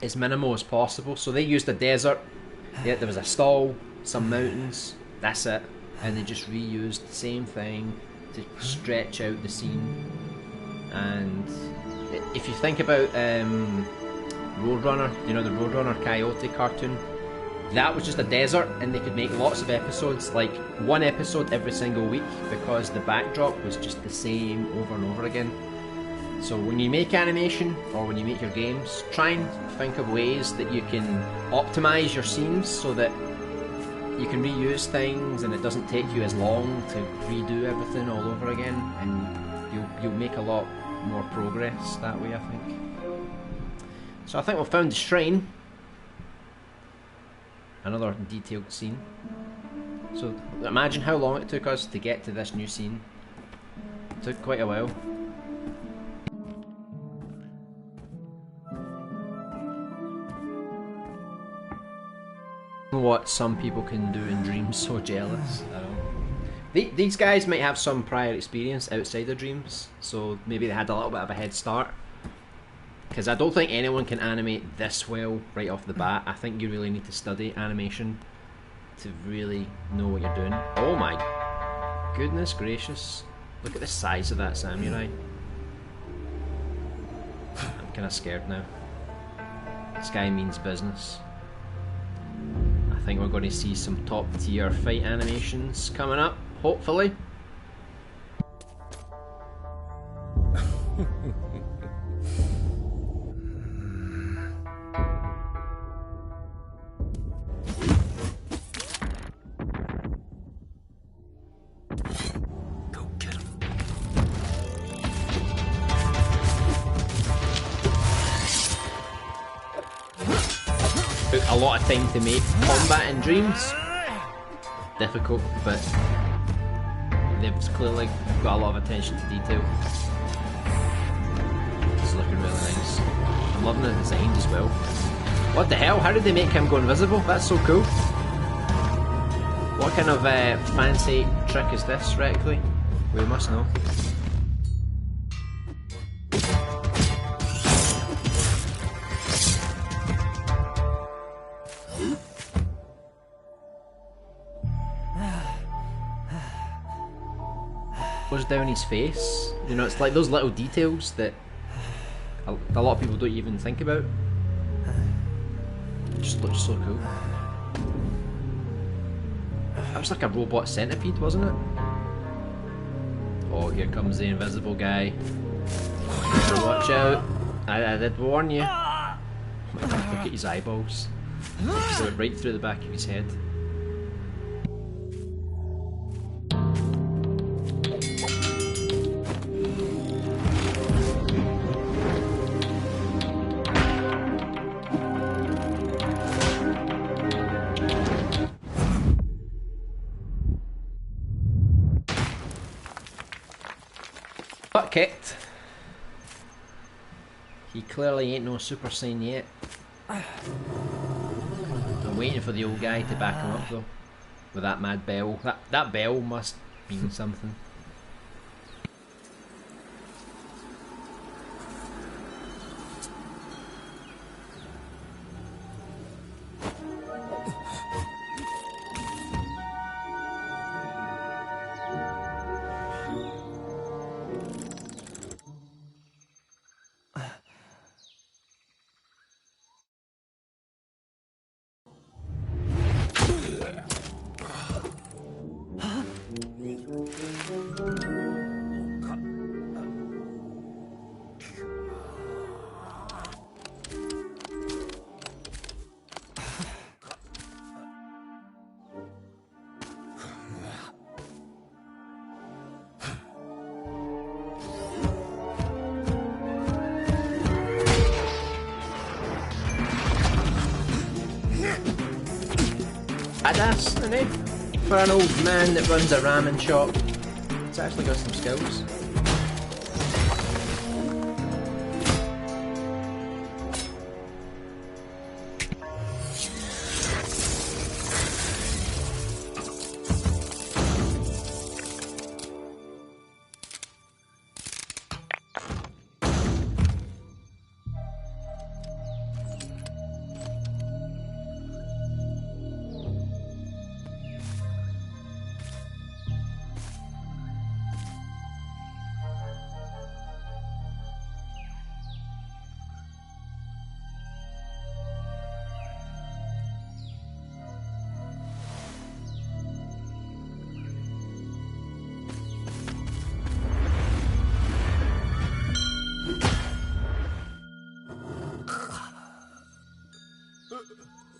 as minimal as possible. So they used a desert, yeah, there was a stall, some mountains, that's it. And they just reused the same thing to stretch out the scene. And if you think about Roadrunner, you know, the Roadrunner Coyote cartoon, that was just a desert and they could make lots of episodes, like one episode every single week, because the backdrop was just the same over and over again. So when you make animation or when you make your games, try and think of ways that you can optimize your scenes so that you can reuse things and it doesn't take you as long to redo everything all over again, and you'll make a lot more progress that way, I think. So I think we've found the shrine. Another detailed scene. So imagine how long it took us to get to this new scene. It took quite a while. What some people can do in Dreams, so jealous. I don't know. These guys might have some prior experience outside of Dreams, so maybe they had a little bit of a head start. Because I don't think anyone can animate this well right off the bat. I think you really need to study animation to really know what you're doing. Oh my goodness gracious. Look at the size of that samurai. I'm kind of scared now. This guy means business. I think we're going to see some top tier fight animations coming up, hopefully. Go get him. Took a lot of time to make combat in Dreams. Difficult, but they've clearly got a lot of attention to detail. It's looking really nice. I'm loving the designs as well. What the hell? How did they make him go invisible? That's so cool. What kind of fancy trick is this, Reckley? We must know. Goes down his face. You know, it's like those little details that a lot of people don't even think about. It just looks so cool. That was like a robot centipede, wasn't it? Oh, here comes the invisible guy. Better watch out. I did warn you. Oh my god, look at his eyeballs. Just went right through the back of his head. butt kicked. He clearly ain't no Super Saiyan yet. I'm waiting for the old guy to back him up though. With that mad bell. That bell must mean something. Badass, isn't he? For an old man that runs a ramen shop, he's actually got some skills.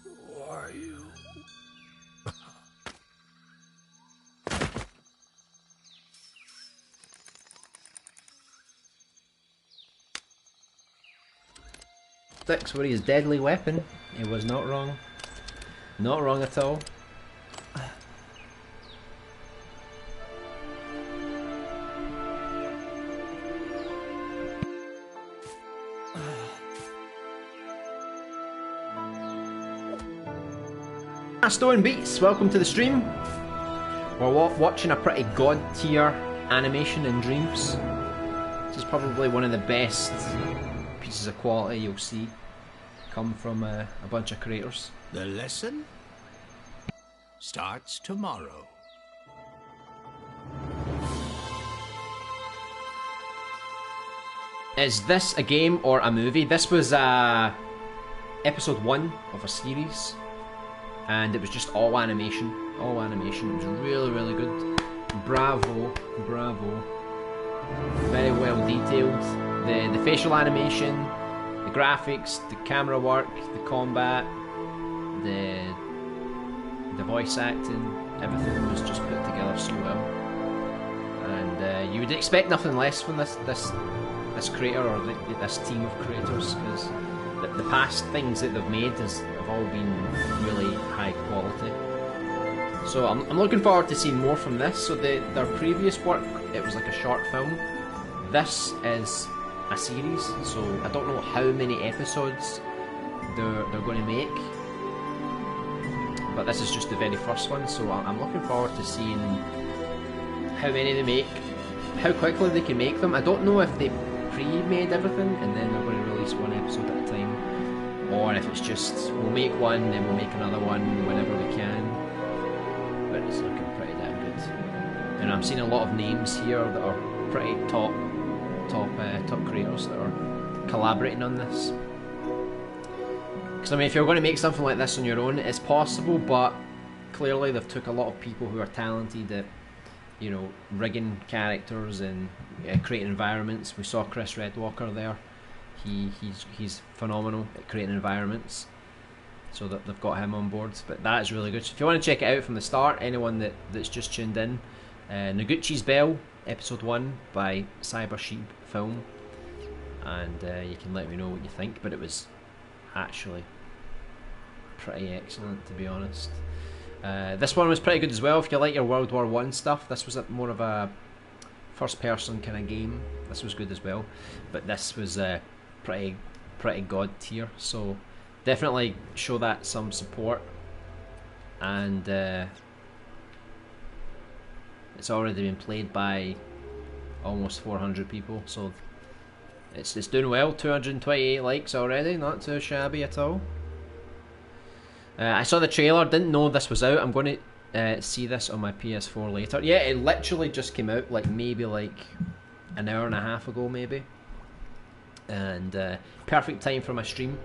Who are you? Sticks were his deadly weapon. He was not wrong. Not wrong at all. Stone Beats, welcome to the stream. We're watching a pretty god tier animation in Dreams. This is probably one of the best pieces of quality you'll see come from a bunch of creators. The lesson starts tomorrow. Is this a game or a movie? This was episode 1 of a series. And it was just all animation. All animation. It was really, really good. Bravo. Bravo. Very well detailed. The facial animation, the graphics, the camera work, the combat, the voice acting, everything was just put together so well. And you would expect nothing less from this creator or this team of creators, because the past things that they've made have all been really high quality. So I'm looking forward to seeing more from this. So their previous work, it was like a short film. This is a series, so I don't know how many episodes they're going to make. But this is just the very first one, so I'm looking forward to seeing how many they make, how quickly they can make them. I don't know if they pre-made everything and then they're going to release one episode at a time, or if it's just we'll make one then we'll make another one whenever we can. But it's looking pretty damn good, and I'm seeing a lot of names here that are pretty top creators that are collaborating on this. Because I mean, if you're going to make something like this on your own, it's possible, but clearly they've took a lot of people who are talented at, you know, rigging characters and creating environments. We saw Chris Redwalker there. He's phenomenal at creating environments, so that they've got him on board. But that is really good. So if you want to check it out from the start, anyone that's just tuned in, Noguchi's Bell, episode 1 by Cybersheep Film, and you can let me know what you think. But it was actually pretty excellent, to be honest. This one was pretty good as well. If you like your World War I stuff, this was more of a first person kind of game. This was good as well, but this was pretty god tier. So definitely show that some support. And it's already been played by almost 400 people, so it's doing well. 228 likes already, not too shabby at all. I saw the trailer, didn't know this was out. I'm going to see this on my PS4 later. Yeah, it literally just came out like maybe like an hour and a half ago maybe, and perfect time for my stream.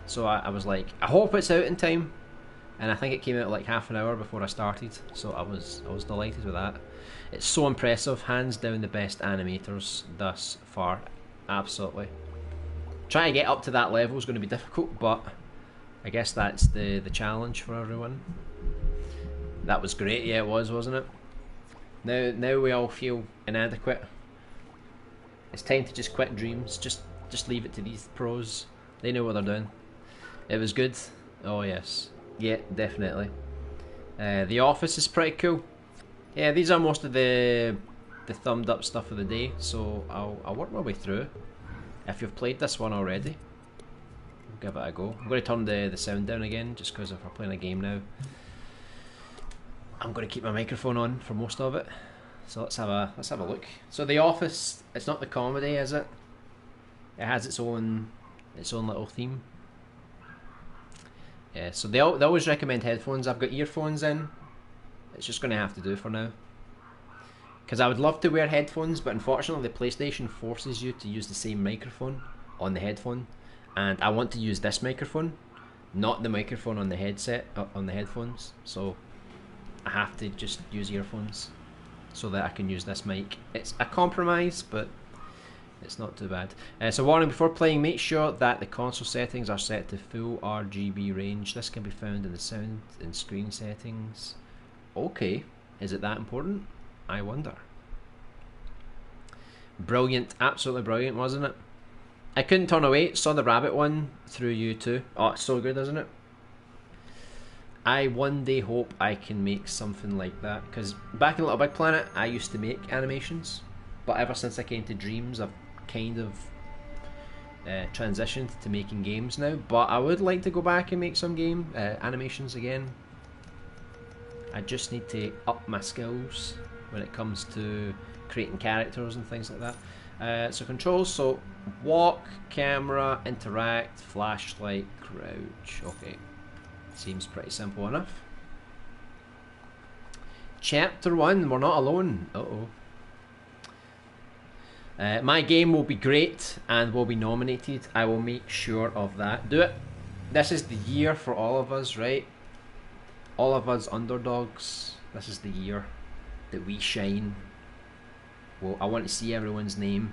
So I was like, I hope it's out in time. And I think it came out like half an hour before I started, so I was delighted with that. It's so impressive, hands down the best animators thus far, absolutely. Trying to get up to that level is going to be difficult, but I guess that's the challenge for everyone. That was great, yeah it was, wasn't it? Now we all feel inadequate. It's time to just quit Dreams, just leave it to these pros. They know what they're doing. It was good, oh yes. Yeah, definitely. The Office is pretty cool. Yeah, these are most of the thumbed up stuff of the day, so I'll work my way through. If you've played this one already, give it a go. I'm going to turn the sound down again, just because if we're playing a game now, I'm going to keep my microphone on for most of it. So let's have a look. So The Office, it's not the comedy, is it? It has its own little theme. Yeah, so they always recommend headphones. I've got earphones in. It's just going to have to do for now. Because I would love to wear headphones, but unfortunately the PlayStation forces you to use the same microphone on the headphone. And I want to use this microphone, not the microphone on the headset, on the headphones. So I have to just use earphones so that I can use this mic. It's a compromise, but it's not too bad. So warning, before playing, make sure that the console settings are set to full RGB range. This can be found in the sound and screen settings. Okay, is it that important? I wonder. Brilliant, absolutely brilliant, wasn't it? I couldn't turn away, saw the rabbit one through you too. Oh, it's so good, isn't it? I one day hope I can make something like that, because back in Little Big Planet I used to make animations, but ever since I came to Dreams I've kind of transitioned to making games now. But I would like to go back and make some animations again. I just need to up my skills when it comes to creating characters and things like that. So controls, so walk, camera, interact, flashlight, crouch. Okay, seems pretty simple enough. Chapter 1, we're not alone. Uh-oh. My game will be great and will be nominated. I will make sure of that. Do it. This is the year for all of us, right? All of us underdogs. This is the year that we shine. Well, I want to see everyone's name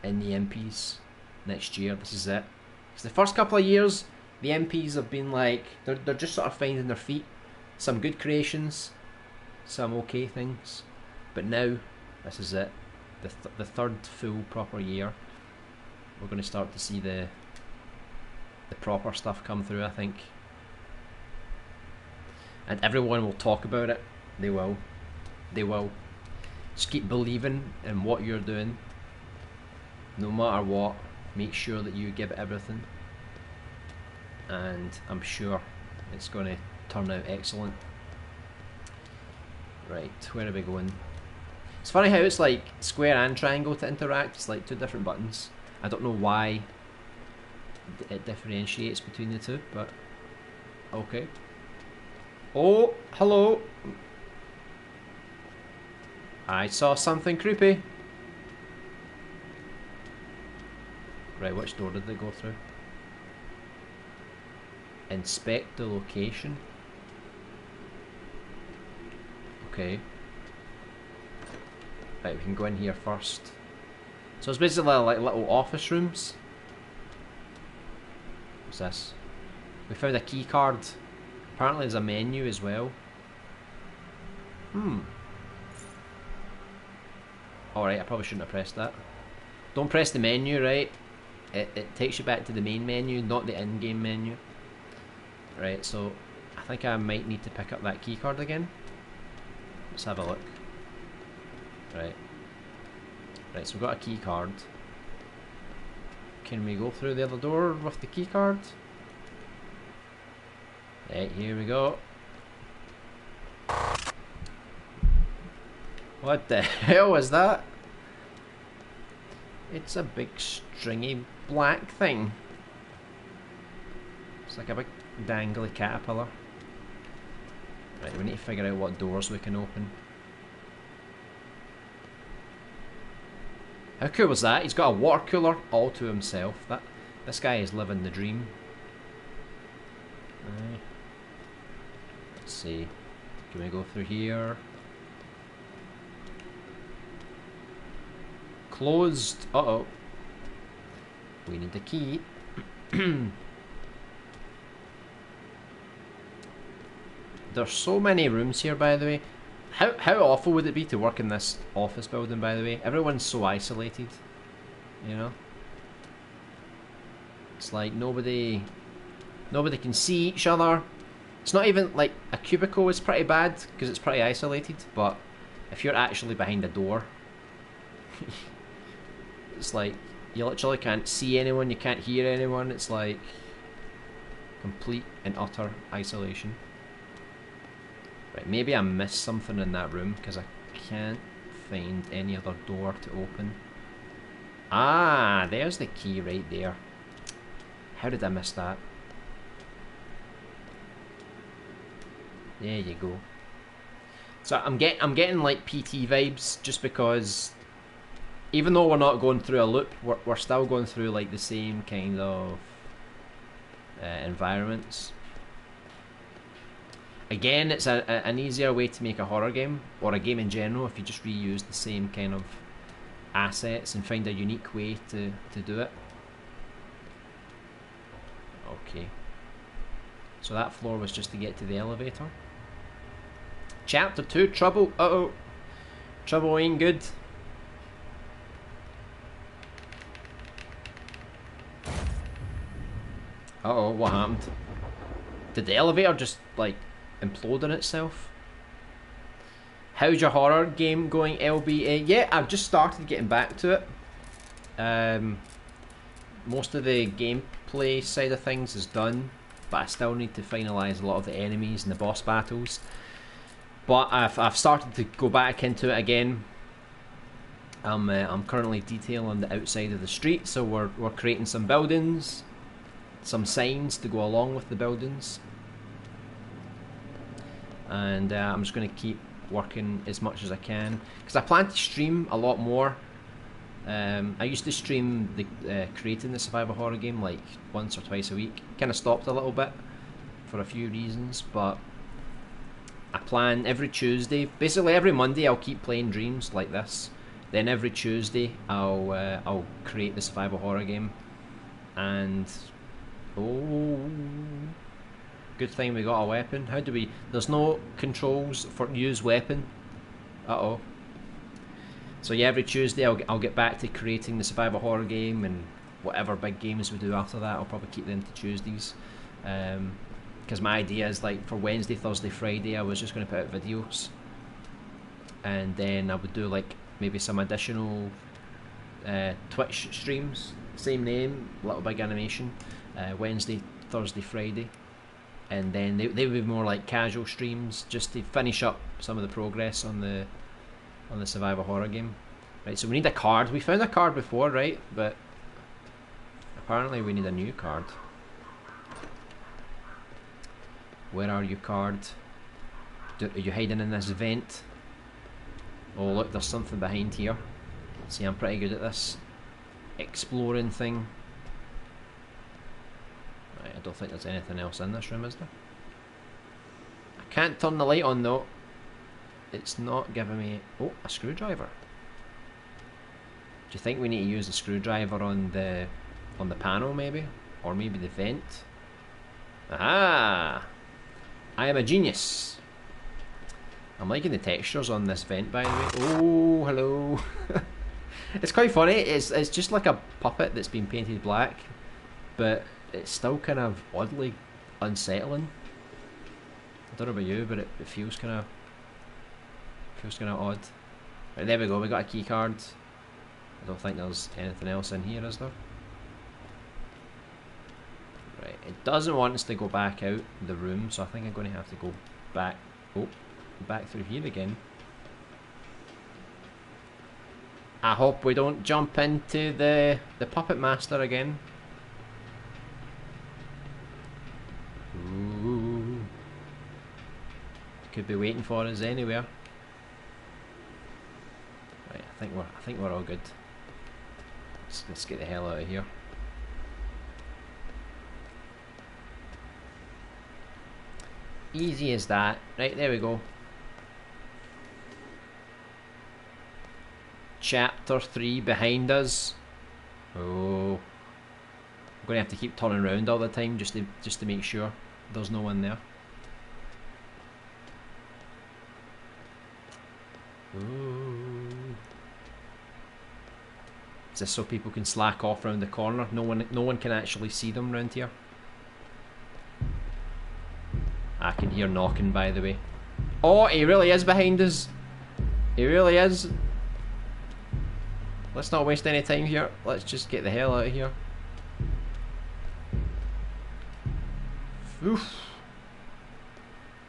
in the MPs next year. This is it. Because the first couple of years, the MPs have been like, they're just sort of finding their feet. Some good creations, some okay things. But now, this is it. The third full proper year, we're going to start to see the proper stuff come through, I think. And everyone will talk about it. They will. They will. Just keep believing in what you're doing. No matter what, make sure that you give it everything. And I'm sure it's going to turn out excellent. Right, where are we going? It's funny how it's like square and triangle to interact. It's like two different buttons. I don't know why it differentiates between the two, but okay. Oh, hello. I saw something creepy. Right, which door did they go through? Inspect the location. Okay. Right, we can go in here first. So it's basically like little office rooms. What's this? We found a key card. Apparently there's a menu as well. Alright, I probably shouldn't have pressed that. Don't press the menu, right? It takes you back to the main menu, not the in-game menu. Right, so I think I might need to pick up that key card again. Let's have a look. Right. Right, so we've got a key card. Can we go through the other door with the key card? Right, here we go. What the hell is that? It's a big stringy black thing. It's like a big dangly caterpillar. Right, we need to figure out what doors we can open. How cool was that? He's got a water cooler all to himself. This guy is living the dream. Right. Let's see. Can we go through here? Closed. Uh-oh. We need the key. There's so many rooms here, by the way. How awful would it be to work in this office building, by the way? Everyone's so isolated, you know? It's like nobody can see each other. It's not even like a cubicle is pretty bad because it's pretty isolated, but if you're actually behind a door, it's like you literally can't see anyone, you can't hear anyone. It's like complete and utter isolation. Right, maybe I missed something in that room because I can't find any other door to open. Ah, there's the key right there. How did I miss that? There you go. So I'm getting like PT vibes just because even though we're not going through a loop, we're still going through like the same kind of environments. Again, it's an easier way to make a horror game, or a game in general, if you just reuse the same kind of assets and find a unique way to do it. Okay. So that floor was just to get to the elevator. Chapter 2, trouble. Uh-oh. Trouble ain't good. Uh-oh, what happened? Did the elevator just, like, implode on itself? How's your horror game going, LB? Yeah, I've just started getting back to it. Most of the gameplay side of things is done, but I still need to finalise a lot of the enemies and the boss battles. But I've started to go back into it again. I'm currently detailing the outside of the street, so we're creating some buildings, some signs to go along with the buildings. And I'm just going to keep working as much as I can because I plan to stream a lot more. I used to stream creating the survival horror game like once or twice a week. Kind of stopped a little bit for a few reasons, but I plan every Tuesday, basically every Monday I'll keep playing Dreams like this. Then every Tuesday I'll create the survival horror game. And oh, good thing we got a weapon. How do we... There's no controls for use weapon. Uh-oh. So yeah, every Tuesday I'll get back to creating the survival horror game, and whatever big games we do after that, I'll probably keep them to Tuesdays. Because my idea is like for Wednesday, Thursday, Friday, I was just going to put out videos. And then I would do like maybe some additional Twitch streams. Same name, LittleBigAnimation. Wednesday, Thursday, Friday. And then they would be more like casual streams just to finish up some of the progress on the survival horror game. Right, so we need a card. We found a card before, right? But apparently we need a new card. Where are you, card? Are you hiding in this vent? Oh look, there's something behind here. See, I'm pretty good at this exploring thing. Right, I don't think there's anything else in this room, is there? I can't turn the light on though. It's not giving me... Oh, a screwdriver. Do you think we need to use the screwdriver on the panel maybe? Or maybe the vent? Aha! I am a genius. I'm liking the textures on this vent, by the way. Oh, hello. It's quite funny. It's just like a puppet that's been painted black, but it's still kind of oddly unsettling. I don't know about you, but it feels kind of odd. Right, there we go. We got a key card. I don't think there's anything else in here, is there? Right, it doesn't want us to go back out the room, so I think I'm going to have to go back. Oh, back through here again. I hope we don't jump into the Puppet Master again. Ooh. Could be waiting for us anywhere. Right, I think we're all good. Let's get the hell out of here. Easy as that. Right, there we go. Chapter 3 behind us. Oh, I'm going to have to keep turning around all the time just to make sure there's no one there. Ooh. Is this so people can slack off around the corner? No one can actually see them around here. I can hear knocking, by the way. Oh, he really is behind us. He really is. Let's not waste any time here. Let's just get the hell out of here. Oof.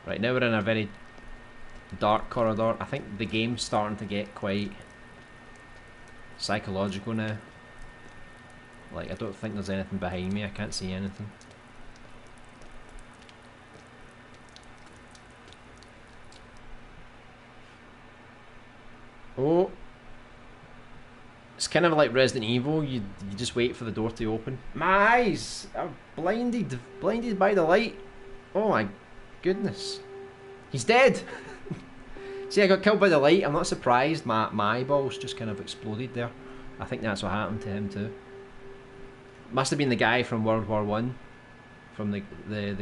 Right, now we're in a very dark corridor. I think the game's starting to get quite psychological now. Like, I don't think there's anything behind me. I can't see anything. Oh. It's kind of like Resident Evil. You just wait for the door to open. My eyes are blinded by the light. Oh my goodness. He's dead. See, I got killed by the light. I'm not surprised. My eyeballs just kind of exploded there. I think that's what happened to him too. Must have been the guy from World War One, from the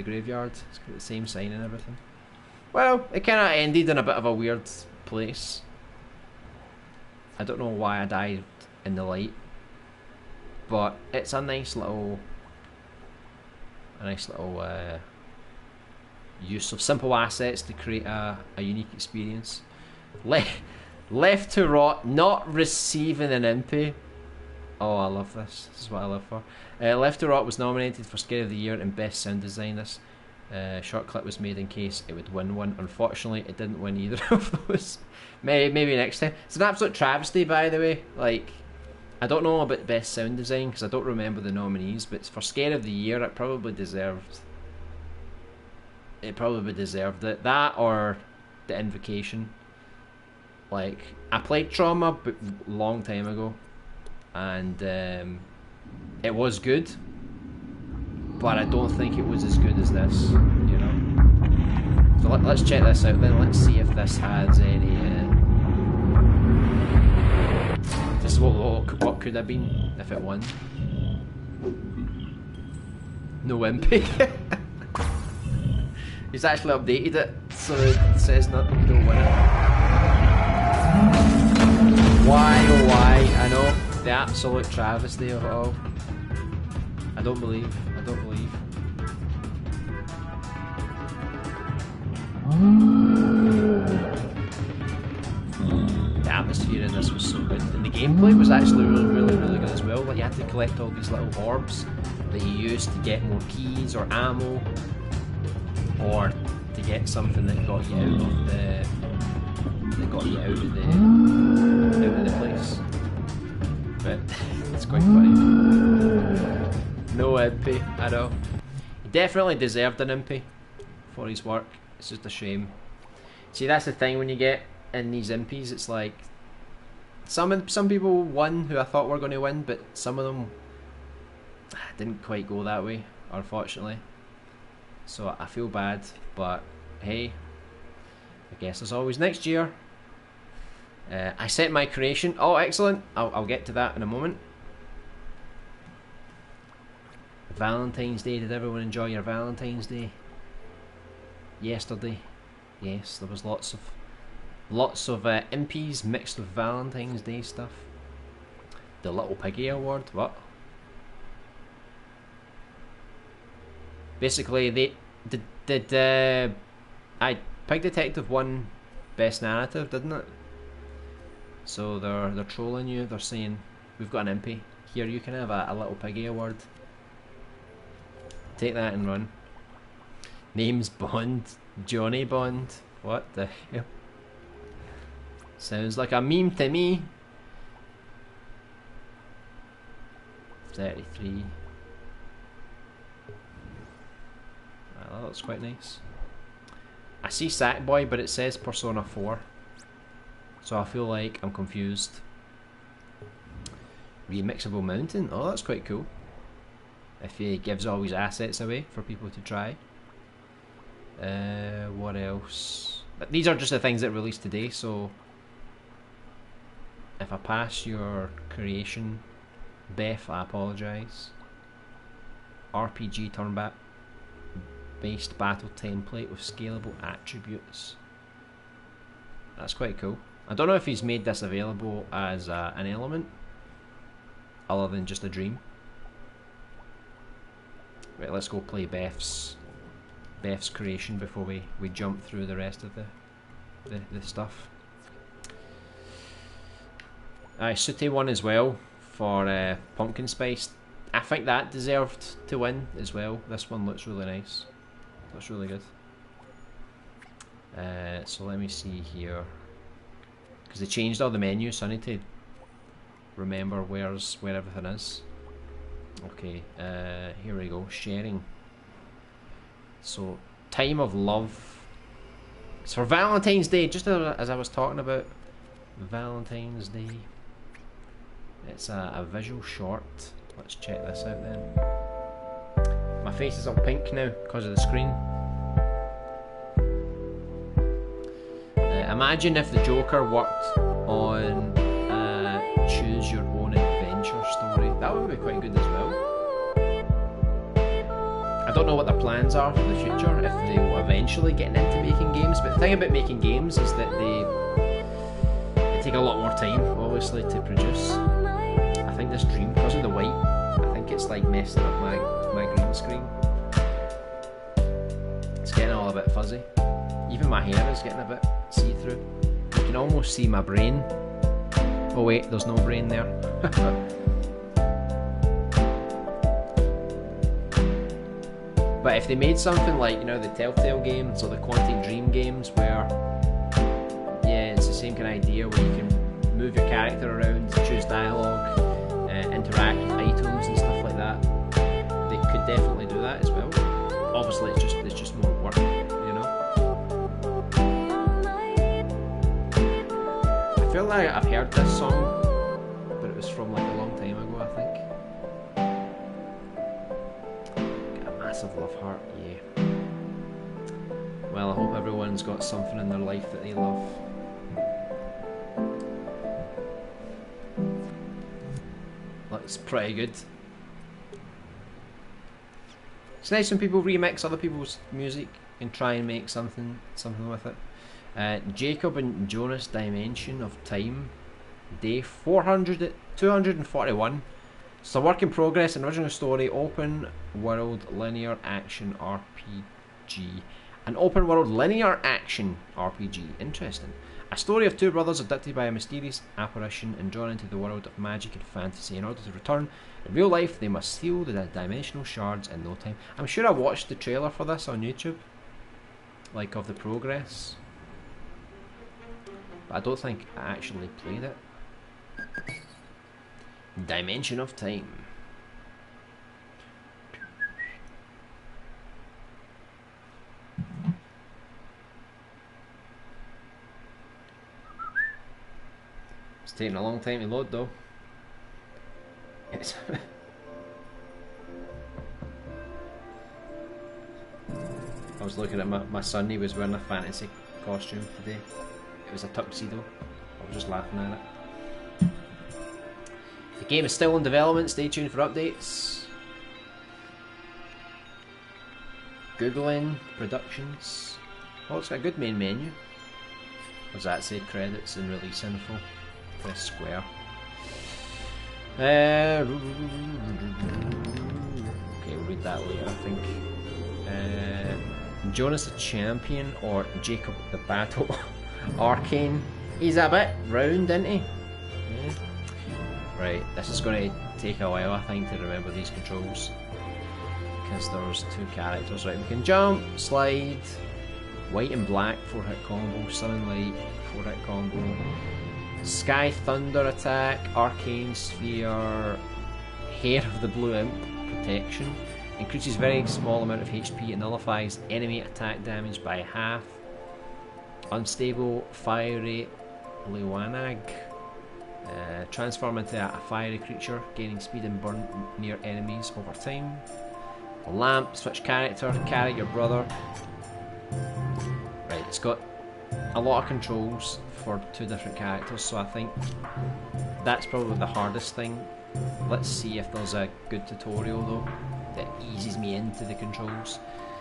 graveyard. It's got the same sign and everything. Well, it kind of ended in a bit of a weird place. I don't know why I died in the light, but it's a nice little use of simple assets to create a unique experience. Left to rot, not receiving an impy. Oh, I love this. This is what I live for. Left to Rot was nominated for Scare of the Year and Best Sound Design. This short clip was made in case it would win one. Unfortunately, it didn't win either of those. Maybe next time. It's an absolute travesty, by the way. Like, I don't know about Best Sound Design because I don't remember the nominees, but for Scare of the Year, it probably deserved. It probably deserved it. That or The Invocation. Like, I played Trauma, but long time ago, and it was good, but I don't think it was as good as this, you know. So let's check this out then. Let's see if this has any. This is what could have been if it won. No wimpy. He's actually updated it, so it says that you don't win it. Why, oh why, I know, the absolute travesty of it all. I don't believe. The atmosphere in this was so good, and the gameplay was actually really good as well. Like, you had to collect all these little orbs that you used to get more keys or ammo, or to get something that got you out of the place. But it's quite funny. No impy at all. He definitely deserved an impy for his work. It's just a shame. See, that's the thing when you get in these impies. It's like some people won who I thought were going to win, but some of them didn't quite go that way, unfortunately. So I feel bad, but hey, I guess there's always next year. I set my creation. Oh, excellent. I'll get to that in a moment. Valentine's Day. Did everyone enjoy your Valentine's Day yesterday? Yes, there was lots of impies mixed with Valentine's Day stuff. The Little Piggy Award. What? Basically, they did Pig Detective won Best Narrative, didn't it? So they're trolling you. They're saying we've got an impy. Here, you can have a little piggy award. Take that and run. Name's Bond. Johnny Bond. What the hell? Sounds like a meme to me. 33. Well, that looks quite nice. I see Sackboy, but it says Persona 4. So I feel like I'm confused. Remixable mountain? Oh, that's quite cool. If he gives all his assets away for people to try. What else? But these are just the things that released today, so if I pass your creation, Beth, I apologise. RPG turn based battle template with scalable attributes. That's quite cool. I don't know if he's made this available as an element other than just a dream. Right, let's go play Beth's creation before we jump through the rest of the stuff. Sooty won as well for Pumpkin Spice. I think that deserved to win as well. This one looks really nice. Looks really good. So let me see here. Because they changed all the menus, so I need to remember where everything is. Okay, here we go. Sharing. So, Time of Love. It's for Valentine's Day, just as I was talking about Valentine's Day. It's a visual short. Let's check this out then. My face is all pink now because of the screen. Imagine if the Joker worked on Choose Your Own Adventure story. That would be quite good as well. I don't know what their plans are for the future, if they will eventually get into making games, but the thing about making games is that they take a lot more time, obviously, to produce. I think this dream, because of the white, I think it's like messing up my green screen. It's getting all a bit fuzzy. Even my hair is getting a bit see-through. You can almost see my brain. Oh wait, there's no brain there. But if they made something like, you know, the Telltale games or the Quantic Dream games where, yeah, it's the same kind of idea where you can move your character around, choose dialogue, interact with items and stuff like that, they could definitely do that as well. Obviously it's just more work, you know. I feel like I've heard this song, but it was from like a long time ago, I think. Massive love heart, yeah. Well, I hope everyone's got something in their life that they love. That's pretty good. It's nice when people remix other people's music and try and make something with it. Jacob and Jonas Dimension of Time, day 241. It's a work in progress, an original story, open world linear action RPG. An open world linear action RPG. Interesting. A story of two brothers abducted by a mysterious apparition and drawn into the world of magic and fantasy. In order to return in real life, they must steal the dimensional shards in no time. I'm sure I watched the trailer for this on YouTube, like of the progress, but I don't think I actually played it. Dimension of Time. It's taking a long time to load though. It's I was looking at my son, he was wearing a fantasy costume today. It was a tuxedo. I was just laughing at it. The game is still in development, stay tuned for updates. Googling Productions. Oh, it's got a good main menu. What does that say? Credits and release info. Press square. Okay, we'll read that later, I think. Jonas the Champion or Jacob the Battle Arcane. He's a bit round, isn't he? Yeah. Right, this is going to take a while, I think, to remember these controls. Because there's 2 characters. Right, we can jump, slide, white and black 4-hit combo, sun and light 4-hit combo, sky thunder attack, arcane sphere, hair of the blue imp, protection, increases very small amount of HP and nullifies enemy attack damage by half, unstable fiery Lewanag, transform into a fiery creature, gaining speed and burn near enemies over time. A lamp, switch character, carry your brother. Right, it's got a lot of controls for 2 different characters, so I think that's probably the hardest thing. Let's see if there's a good tutorial though that eases me into the controls.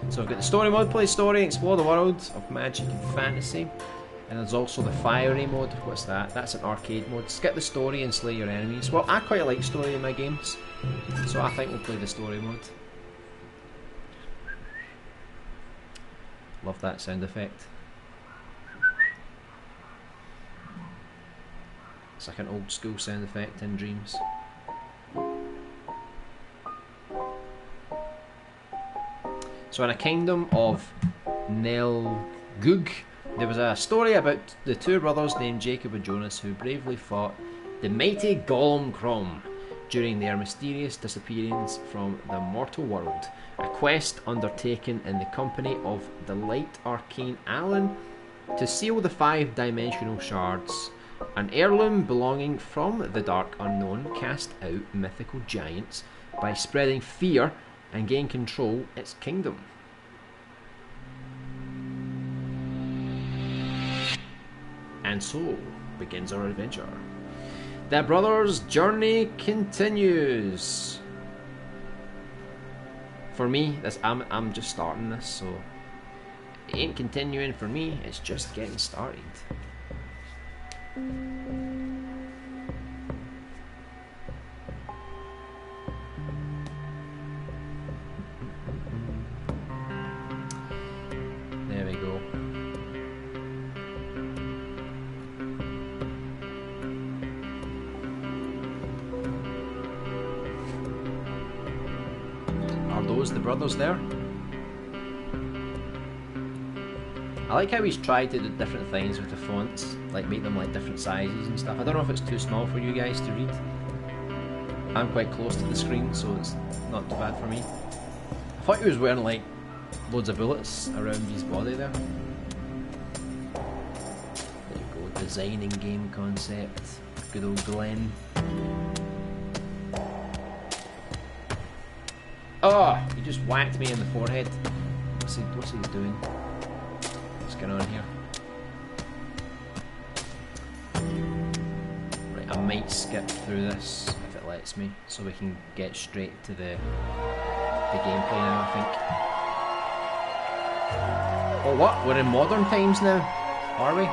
So I've got the story mode, play story, explore the world of magic and fantasy. And there's also the fiery mode. What's that? That's an arcade mode. Skip the story and slay your enemies. Well, I quite like story in my games, so I think we'll play the story mode. Love that sound effect. It's like an old school sound effect in Dreams. So in a kingdom of Nelgug, there was a story about the 2 brothers named Jacob and Jonas who bravely fought the mighty Gollum Crom during their mysterious disappearance from the mortal world. A quest undertaken in the company of the light arcane Alan to seal the 5-dimensional shards. An heirloom belonging from the dark unknown cast out mythical giants by spreading fear and gain control its kingdom. And so begins our adventure. The brothers' journey continues. For me, I'm just starting this, so it ain't continuing for me. It's just getting started. There we go. Are those the brothers there? I like how he's tried to do different things with the fonts, like make them like different sizes and stuff. I don't know if it's too small for you guys to read. I'm quite close to the screen, so it's not too bad for me. I thought he was wearing like loads of bullets around his body there. There you go, designing game concept. Good old Glenn. Oh, he just whacked me in the forehead. What's he doing? What's going on here? Right, I might skip through this if it lets me, so we can get straight to the gameplay now, I think. Oh, what? We're in modern times now? Are we?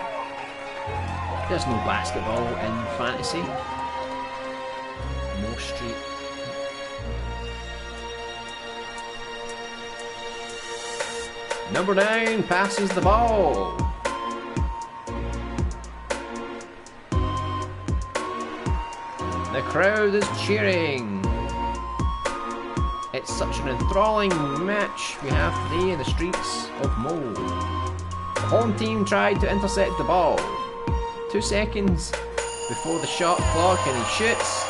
There's no basketball in fantasy. No street. Number 9 passes the ball. The crowd is cheering. It's such an enthralling match we have today in the streets of Mo. The home team tried to intercept the ball. 2 seconds before the shot clock and he shoots.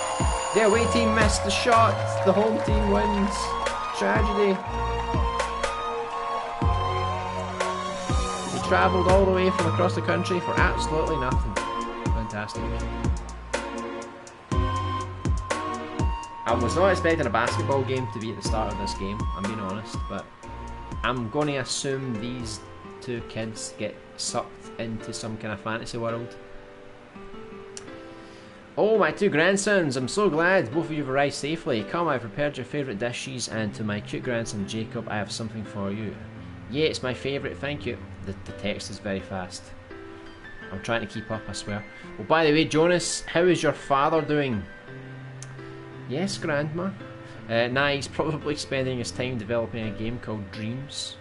The away team missed the shot. The home team wins. Tragedy. Travelled all the way from across the country for absolutely nothing. Fantastic. I was not expecting a basketball game to be at the start of this game, I'm being honest, but I'm going to assume these 2 kids get sucked into some kind of fantasy world. Oh, my 2 grandsons, I'm so glad both of you have arrived safely. Come, I've prepared your favourite dishes, and to my cute grandson Jacob, I have something for you. Yeah, it's my favourite, thank you. The text is very fast. I'm trying to keep up, I swear. Well, by the way, Jonas, how is your father doing? Yes, Grandma. Nah, he's probably spending his time developing a game called Dreams.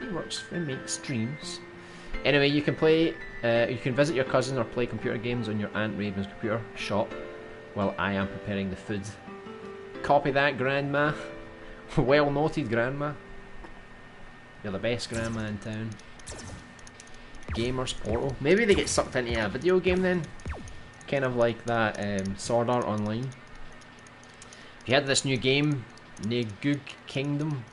He makes dreams. Anyway, you can play, you can visit your cousin or play computer games on your Aunt Raven's computer shop. while I am preparing the food. Copy that, Grandma. Well noted, Grandma. You're the best grandma in town. Gamers Portal. Maybe they get sucked into a video game then. Kind of like that Sword Art Online. If you had this new game, Negug Kingdom.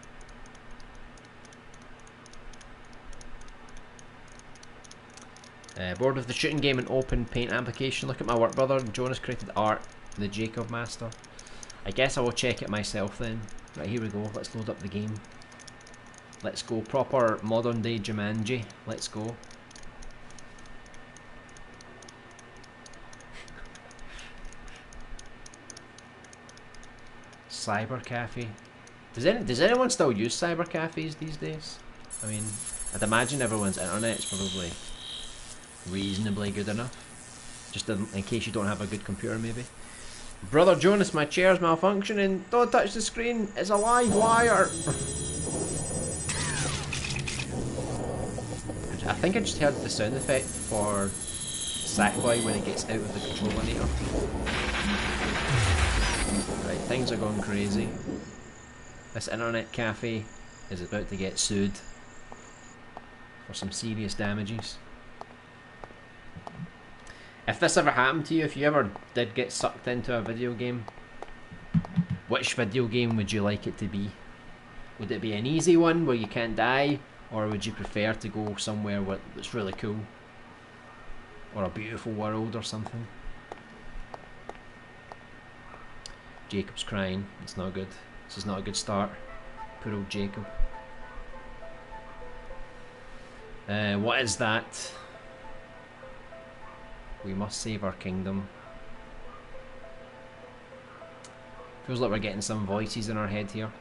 Bored of the shooting game and open paint application? Look at my work, brother. Jonas created art, the Jacob Master. I guess I will check it myself then. Right, here we go. Let's load up the game. Let's go. Proper modern day Jumanji. Let's go. Cyber Cafe. Does anyone still use cyber cafes these days? I mean, I'd imagine everyone's internet's probably reasonably good enough. Just in case you don't have a good computer, maybe. Brother Jonas, my chair's malfunctioning. Don't touch the screen. It's a live wire. I think I just heard the sound effect for Sackboy when it gets out of the controllinator. Right, things are going crazy. This internet cafe is about to get sued for some serious damages. If this ever happened to you, if you ever did get sucked into a video game, which video game would you like it to be? Would it be an easy one where you can't die, or would you prefer to go somewhere that's really cool? Or a beautiful world or something? Jacob's crying. It's not good. This is not a good start. Poor old Jacob. What is that? We must save our kingdom. Feels like we're getting some voices in our head here.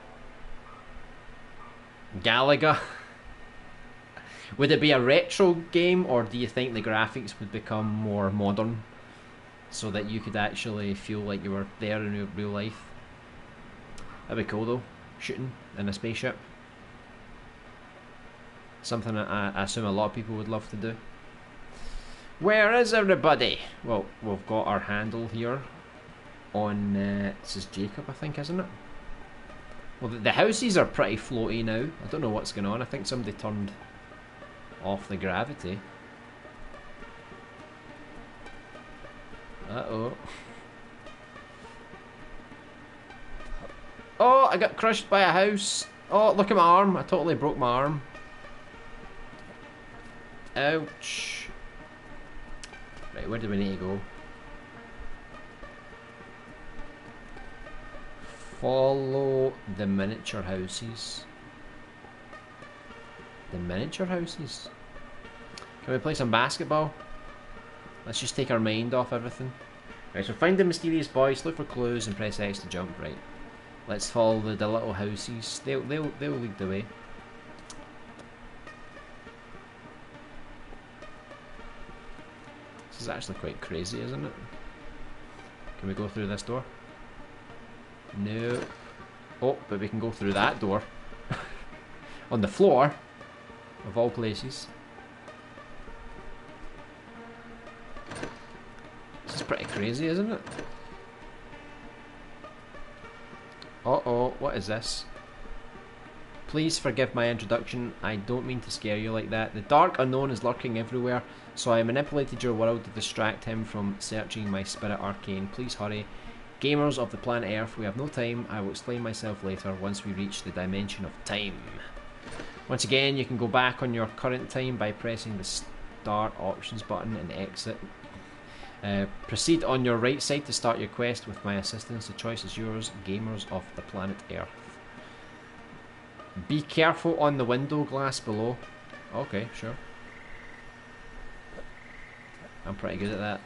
Galaga. Would it be a retro game, or do you think the graphics would become more modern so that you could actually feel like you were there in real life? That'd be cool though, shooting in a spaceship. Something that I assume a lot of people would love to do. Where is everybody? Well, we've got our handle here on, this is Jacob, I think, isn't it? Well, the houses are pretty floaty now. I don't know what's going on. I think somebody turned off the gravity. Uh-oh. Oh, I got crushed by a house. Oh, look at my arm. I totally broke my arm. Ouch. Right, where do we need to go? Follow the miniature houses. The miniature houses? Can we play some basketball? Let's just take our mind off everything. Right, so find the mysterious boys, look for clues, and press X to jump. Right. Let's follow the little houses. They'll lead the way. This is actually quite crazy, isn't it? Can we go through this door? No. Oh, but we can go through that door. On the floor, of all places. This is pretty crazy, isn't it? Uh-oh, what is this? Please forgive my introduction, I don't mean to scare you like that. The dark unknown is lurking everywhere, so I manipulated your world to distract him from searching my spirit arcane. Please hurry. Gamers of the planet Earth, we have no time. I will explain myself later once we reach the dimension of time. Once again, you can go back on your current time by pressing the start options button and exit. Proceed on your right side to start your quest with my assistance. The choice is yours, gamers of the planet Earth. Be careful on the window glass below. Okay, sure. I'm pretty good at that.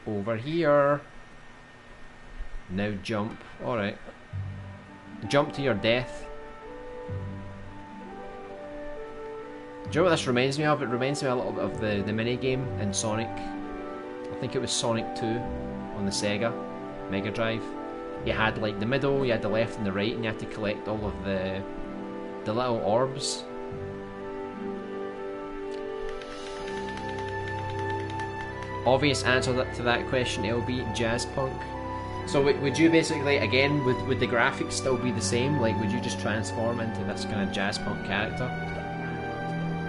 Over here. Now jump. Alright. Jump to your death. Do you know what this reminds me of? It reminds me a little bit of the mini game in Sonic. I think it was Sonic 2 on the Sega Mega Drive. You had like the middle, you had the left and the right, and you had to collect all of the little orbs. Obvious answer to that question, LB, jazz punk. So would you basically, again, would the graphics still be the same? Like, would you just transform into this kind of jazz punk character?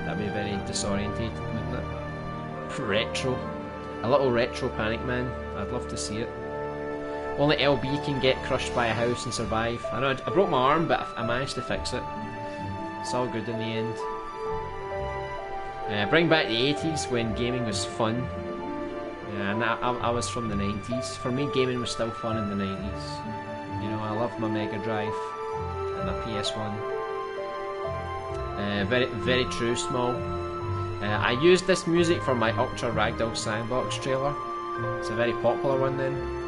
That'd be very disorientated, wouldn't it? Retro. A little retro Panic Man. I'd love to see it. Only LB can get crushed by a house and survive. I know I broke my arm, but I managed to fix it. It's all good in the end. Bring back the 80s when gaming was fun. Yeah, and I was from the 90s. For me, gaming was still fun in the 90s. You know, I loved my Mega Drive and my PS1. Very true, Small. I used this music for my Ultra Ragdoll Sandbox trailer. It's a very popular one then.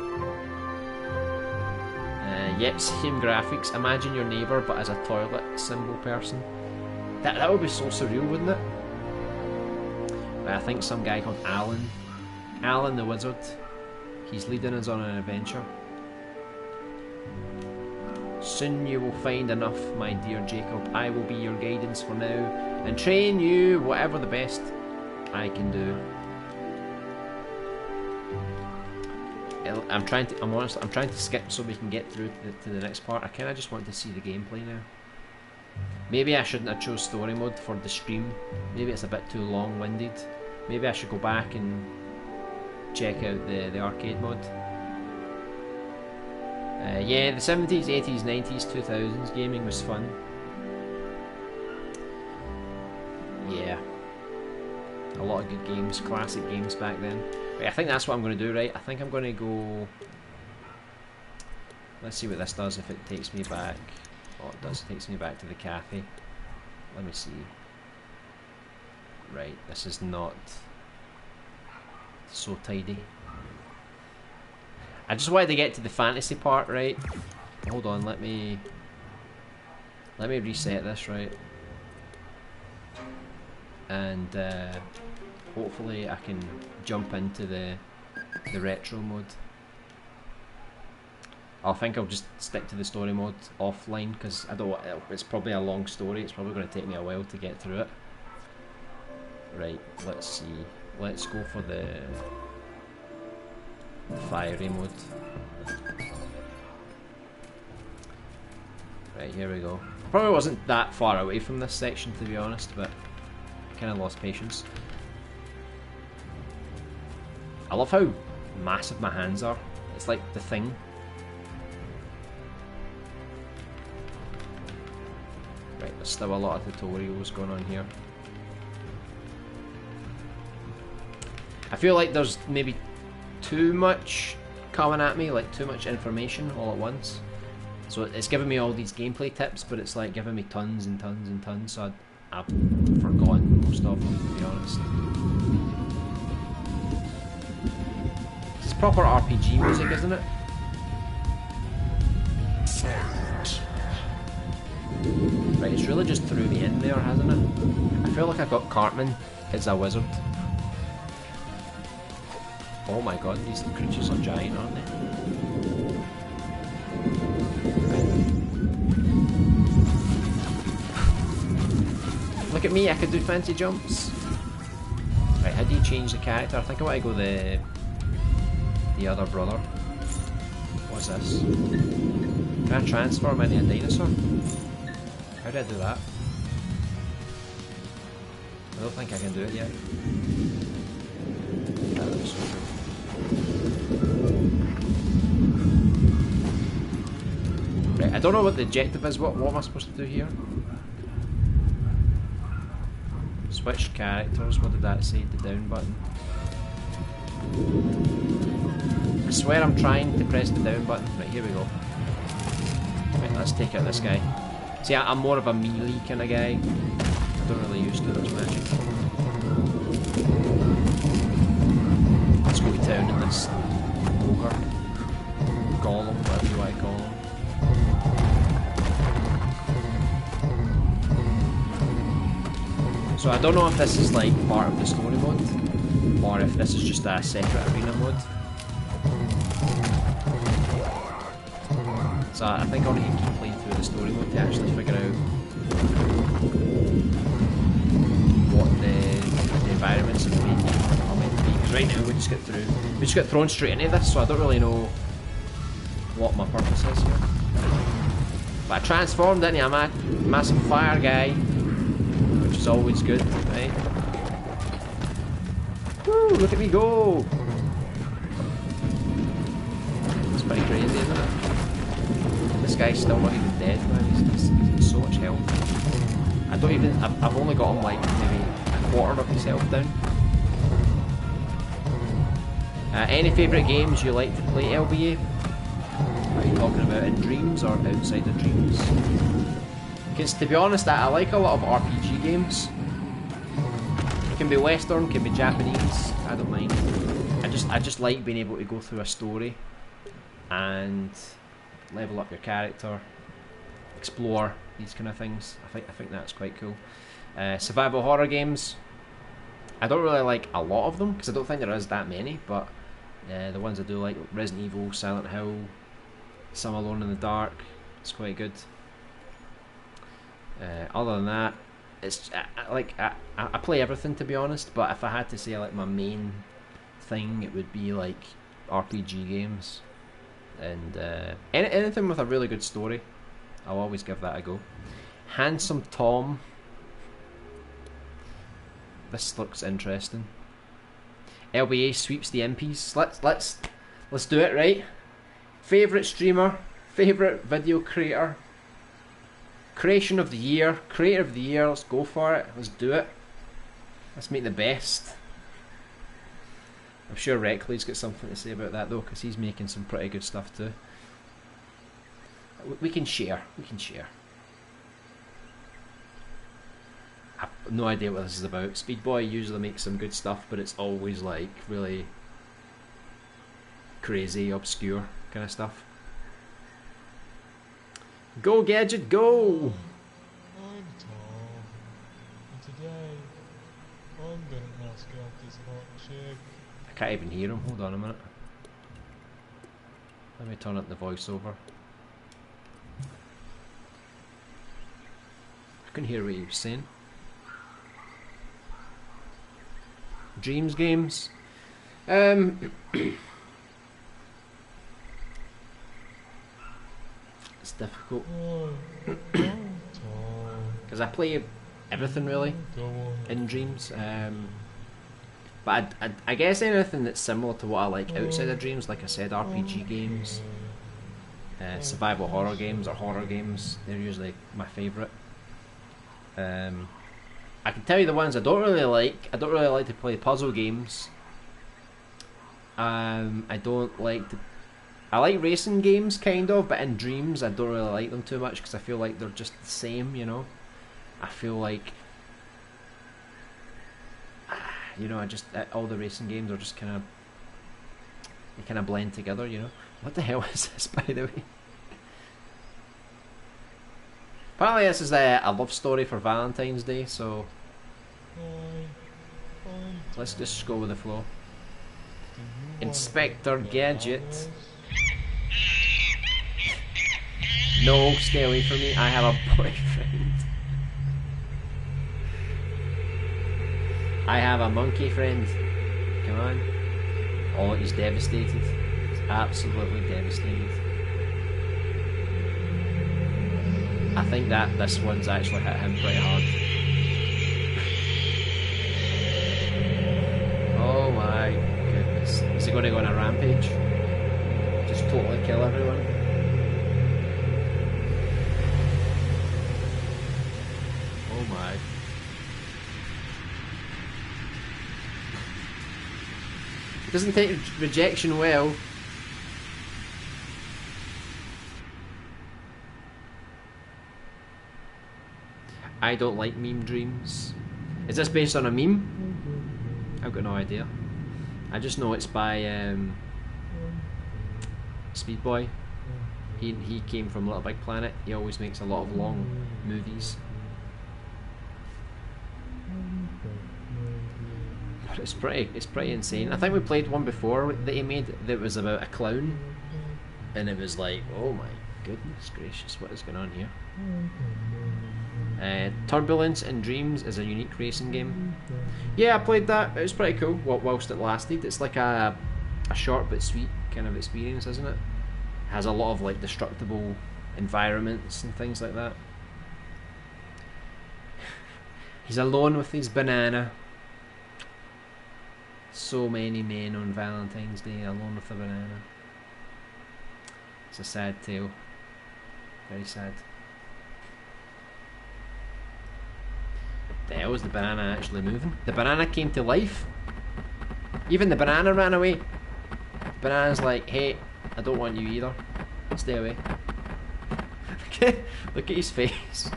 Yep, same graphics. Imagine your neighbour but as a toilet symbol person. That would be so surreal, wouldn't it? I think some guy called Alan the Wizard. He's leading us on an adventure. Soon you will find enough, my dear Jacob. I will be your guidance for now, and train you whatever the best I can do. I'm trying to skip so we can get through to the next part. I kind of just want to see the gameplay now. Maybe I shouldn't have chose story mode for the stream. Maybe it's a bit too long-winded. Maybe I should go back and check out the arcade mode. Yeah, the 70s, 80s, 90s, 2000s gaming was fun. Yeah. A lot of good games, classic games back then. Right, I think that's what I'm going to do, right? I think I'm going to go... Let's see what this does if it takes me back. Oh, it does. It takes me back to the cafe. Let me see. Right, this is not so tidy. I just wanted to get to the fantasy part, right? Hold on, let me reset this, right? And hopefully I can jump into the retro mode. I think I'll just stick to the story mode offline because I don't. It's probably a long story. It's probably going to take me a while to get through it. Right, let's see. Let's go for the fiery mode. Right, here we go. Probably wasn't that far away from this section, to be honest, but I kind of lost patience. I love how massive my hands are. It's like the Thing. Right, there's still a lot of tutorials going on here. I feel like there's maybe too much coming at me, like too much information all at once. So it's giving me all these gameplay tips, but it's like giving me tons and tons and tons, so I've forgotten most of them, to be honest. It's proper RPG music, isn't it? Right, it's really just threw me in there, hasn't it? I feel like I got Cartman as a wizard. Oh my god, these creatures are giant, aren't they? Look at me, I can do fancy jumps. Right, how do you change the character? I think I want to go the other brother. What's this? Can I transform into a dinosaur? How do I do that? I don't think I can do it yet. That looks so good. Right, I don't know what the objective is. What am I supposed to do here? Switch characters. What did that say? The down button. I swear I'm trying to press the down button. Right, here we go. Right, let's take out this guy. See, I'm more of a melee kind of guy. I don't really use too much magic. Let's go to town in this ogre. Golem, whatever you want to call him. So I don't know if this is like part of the story mode, or if this is just a separate arena mode. So I think I'll need to keep playing through the story mode to actually figure out what the environments are meant to be, because right now we just get through. We just get thrown straight into this, so I don't really know what my purpose is here. But I transformed into a massive fire guy, which is always good, right? Woo! Look at me go! It's pretty crazy, isn't it? This guy's still not even dead, man. He's got so much health. I've only got him like maybe a quarter of his health down. Any favourite games you like to play, LBA? Are you talking about in Dreams or outside of Dreams? Because to be honest, I like a lot of RPG games. It can be Western, can be Japanese, I don't mind. I just like being able to go through a story and level up your character, explore, these kind of things. I think that's quite cool. Survival horror games, I don't really like a lot of them because I don't think there is that many, but the ones I do like, Resident Evil, Silent Hill, Some Alone in the Dark, it's quite good. Other than that, it's I play everything, to be honest, but if I had to say like my main thing, it would be like RPG games and anything with a really good story. I'll always give that a go. Handsome Tom. This looks interesting. LBA sweeps the MPs. Let's do it, right? Favorite streamer, favorite video creator, creation of the year, creator of the year. Let's go for it. Let's do it. Let's make the best. I'm sure Reckley's got something to say about that though, because he's making some pretty good stuff too. We can share. We can share. I've no idea what this is about. Speedboy usually makes some good stuff, but it's always like really crazy, obscure kind of stuff. Go Gadget, go! I'm Tom, and today I'm gonna mask out this hot chick. I can't even hear him. Hold on a minute. Let me turn up the voiceover. I couldn't hear what you were saying. Dreams games. It's difficult because I play everything really in Dreams. But I guess anything that's similar to what I like outside of Dreams, like I said, RPG games, survival horror games or horror games, they're usually my favourite. I can tell you the ones I don't really like. I don't really like to play puzzle games. I don't like to... I like racing games, kind of, but in Dreams I don't really like them too much because I feel like they're just the same, you know? I feel like... You know, all the racing games are just kind of... They kind of blend together, you know? What the hell is this, by the way? Apparently this is a love story for Valentine's Day, so... Let's just go with the flow. Inspector Gadget. No, stay away from me. I have a boyfriend. I have a monkey friend. Come on. Oh, he's devastated. He's absolutely devastated. I think that this one's actually hit him pretty hard. Oh my goodness. Is he going to go on a rampage? Just totally kill everyone? Oh my. He doesn't take rejection well. I don't like meme dreams. Is this based on a meme? I've got no idea. I just know it's by Speedboy. He came from Little Big Planet. He always makes a lot of long movies. But it's pretty insane. I think we played one before that he made that was about a clown, and it was like, oh my goodness gracious, what is going on here? Turbulence in Dreams is a unique racing game. Yeah, I played that. It was pretty cool whilst it lasted. It's like a short but sweet kind of experience, isn't it? It has a lot of like destructible environments and things like that. He's alone with his banana. So many men on Valentine's Day alone with a banana. It's a sad tale. Very sad. The hell is the banana actually moving? The banana came to life. Even the banana ran away. The banana's like, hey, I don't want you either. Stay away. Look at his face.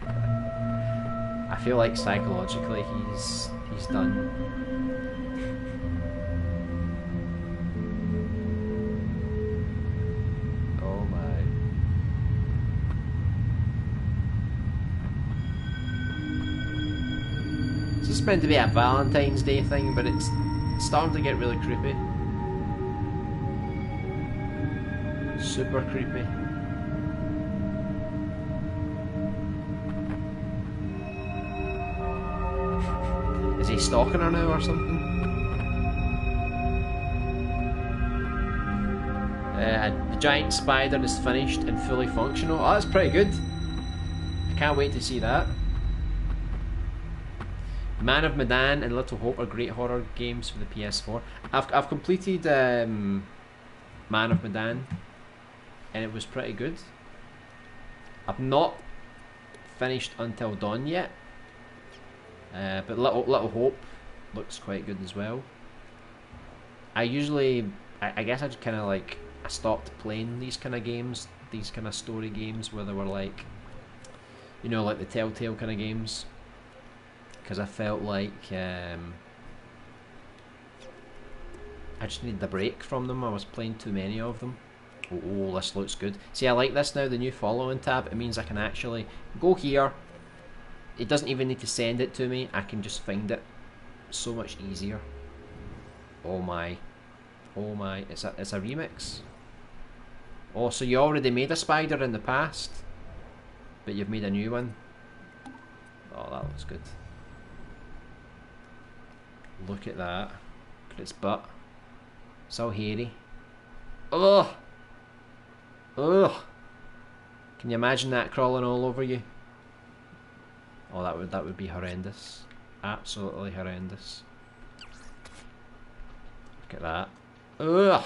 I feel like psychologically he's done. Oh my. This is meant to be a Valentine's Day thing, but it's starting to get really creepy. Super creepy. Is he stalking her now or something? The giant spider is finished and fully functional. Oh, that's pretty good. I can't wait to see that. Man of Medan and Little Hope are great horror games for the PS4. I've completed Man of Medan, and it was pretty good. I've not finished Until Dawn yet, but Little Hope looks quite good as well. I guess I just kind of like, I stopped playing these kind of games, these kind of story games where they were like, you know, like the Telltale kind of games, because I felt like I just needed a break from them. I was playing too many of them. Oh, this looks good. See, I like this now, the new following tab. It means I can actually go here. It doesn't even need to send it to me. I can just find it. So much easier. Oh my. Oh my. It's a remix. Oh, so you already made a spider in the past, but you've made a new one. Oh, that looks good. Look at that. Look at its butt. So hairy. Ugh. Ugh. Can you imagine that crawling all over you? Oh, that would be horrendous. Absolutely horrendous. Look at that. Ugh.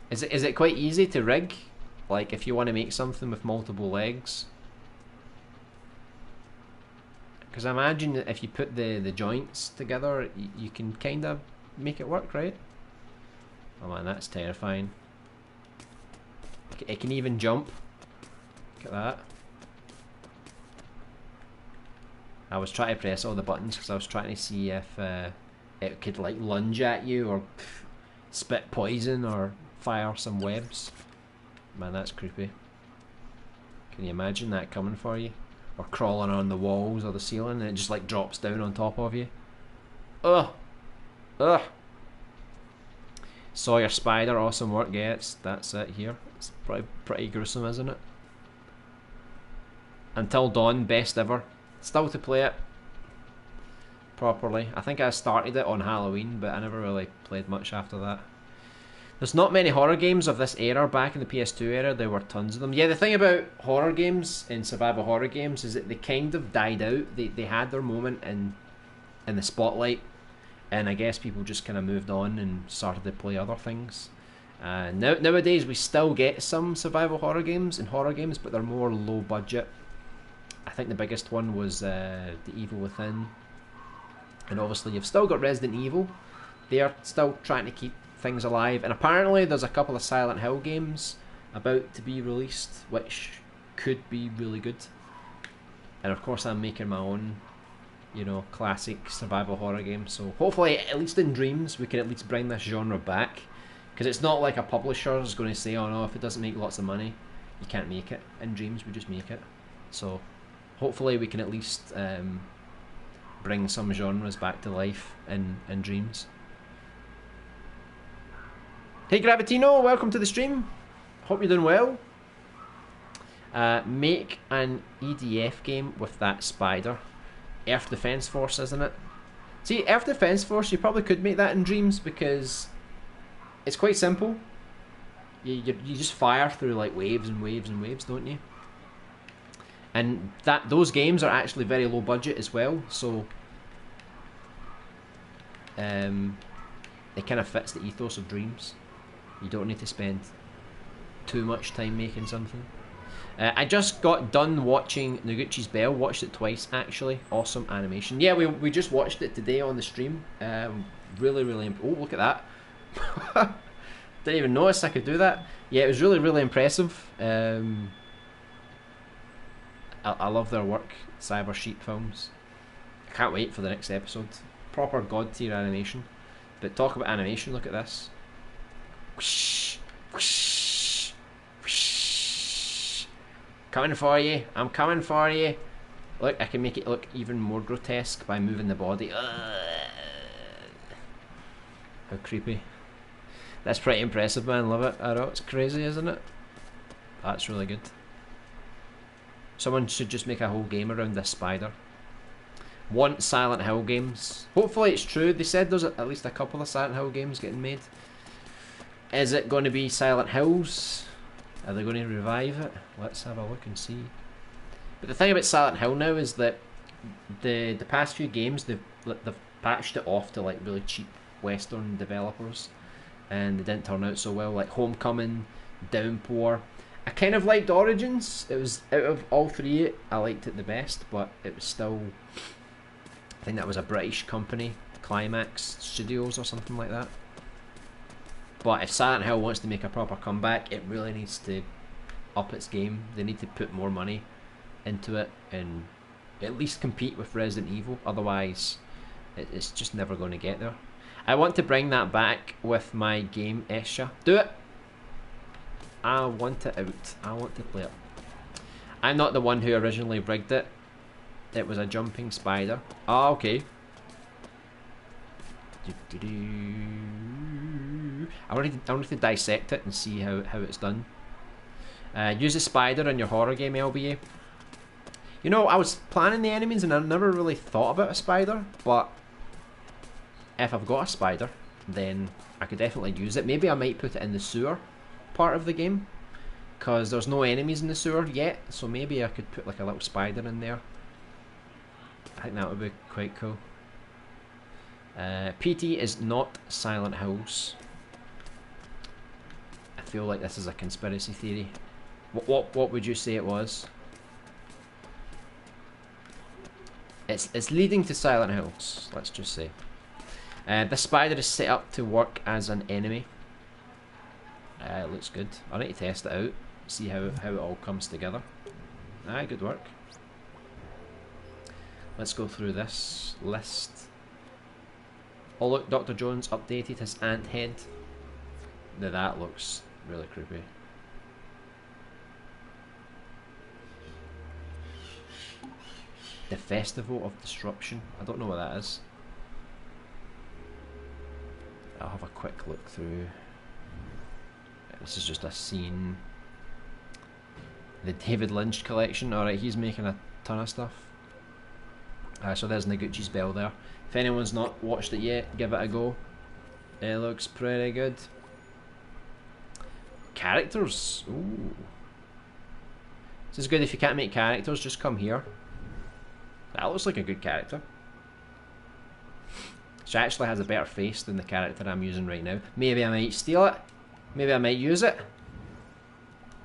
Is it quite easy to rig? Like if you want to make something with multiple legs? Because I imagine that if you put the joints together, you can kind of make it work, right? Oh man, that's terrifying. It can even jump. Look at that. I was trying to press all the buttons because I was trying to see if it could like lunge at you or spit poison or fire some webs. Man, that's creepy. Can you imagine that coming for you? Or crawling on the walls or the ceiling and it just like drops down on top of you. Ugh! Ugh! Sawyer Spider, awesome work. Yeah, that's it here. It's pretty gruesome, isn't it? Until Dawn, best ever. Still to play it properly. I think I started it on Halloween, but I never really played much after that. There's not many horror games of this era. Back in the PS2 era, there were tons of them. Yeah, the thing about horror games and survival horror games is that they kind of died out. They had their moment in the spotlight, and I guess people just kind of moved on and started to play other things. Nowadays, we still get some survival horror games, but they're more low budget. I think the biggest one was The Evil Within, and obviously you've still got Resident Evil. They are still trying to keep things alive, and apparently there's a couple of Silent Hill games about to be released which could be really good. And of course I'm making my own, you know, classic survival horror game, so hopefully at least in Dreams we can at least bring this genre back, because it's not like a publisher is going to say, oh no, if it doesn't make lots of money you can't make it. In Dreams we just make it. So hopefully we can at least bring some genres back to life in Dreams. Hey Gravitino, welcome to the stream. Hope you're doing well. Make an EDF game with that spider. Earth Defense Force, isn't it? See, Earth Defense Force, you probably could make that in Dreams because it's quite simple. You just fire through like waves and waves and waves, don't you? And those games are actually very low budget as well, so it kind of fits the ethos of Dreams. You don't need to spend too much time making something. I just got done watching Noguchi's Bell. Watched it twice actually. Awesome animation. Yeah, we just watched it today on the stream. Really oh, look at that. Didn't even notice I could do that. Yeah, it was really impressive. I love their work. Cyber Sheep Films. I can't wait for the next episode. Proper god tier animation. But talk about animation. Look at this. Whoosh, whoosh, whoosh. Coming for you. I'm coming for you. Look, I can make it look even more grotesque by moving the body. How creepy. That's pretty impressive, man. Love it. I know, it's crazy, isn't it? That's really good. Someone should just make a whole game around this spider. Want Silent Hill games. Hopefully it's true. They said there's at least a couple of Silent Hill games getting made. Is it going to be Silent Hills? Are they going to revive it? Let's have a look and see. But the thing about Silent Hill now is that the past few games they've patched it off to like really cheap Western developers, and they didn't turn out so well. Like Homecoming, Downpour. I kind of liked Origins. It was out of all three, I liked it the best, but it was still. I think that was a British company, Climax Studios or something like that. But if Silent Hill wants to make a proper comeback, it really needs to up its game. They need to put more money into it and at least compete with Resident Evil. Otherwise, it's just never going to get there. I want to bring that back with my game Esha. Do it! I want it out. I want to play it. I'm not the one who originally rigged it. It was a jumping spider. Ah, okay. I wanted to dissect it and see how it's done. Use a spider in your horror game, LBA. You know, I was planning the enemies and I never really thought about a spider, but if I've got a spider, then I could definitely use it. Maybe I might put it in the sewer part of the game, because there's no enemies in the sewer yet, so maybe I could put like a little spider in there. I think that would be quite cool. PT is not Silent Hills. I feel like this is a conspiracy theory. What would you say it was? It's leading to Silent Hills, let's just say. The spider is set up to work as an enemy. It looks good. I need to test it out, see how it all comes together. Aye, good work. Let's go through this list. Oh look, Dr. Jones updated his ant head. Now that looks really creepy. The Festival of Disruption. I don't know what that is. I'll have a quick look through. This is just a scene. The David Lynch collection. Alright, he's making a ton of stuff. So there's Noguchi's Bell there. If anyone's not watched it yet, give it a go. It looks pretty good. Characters. Ooh. This is good. If you can't make characters, just come here. That looks like a good character. She actually has a better face than the character I'm using right now. Maybe I might steal it. Maybe I might use it.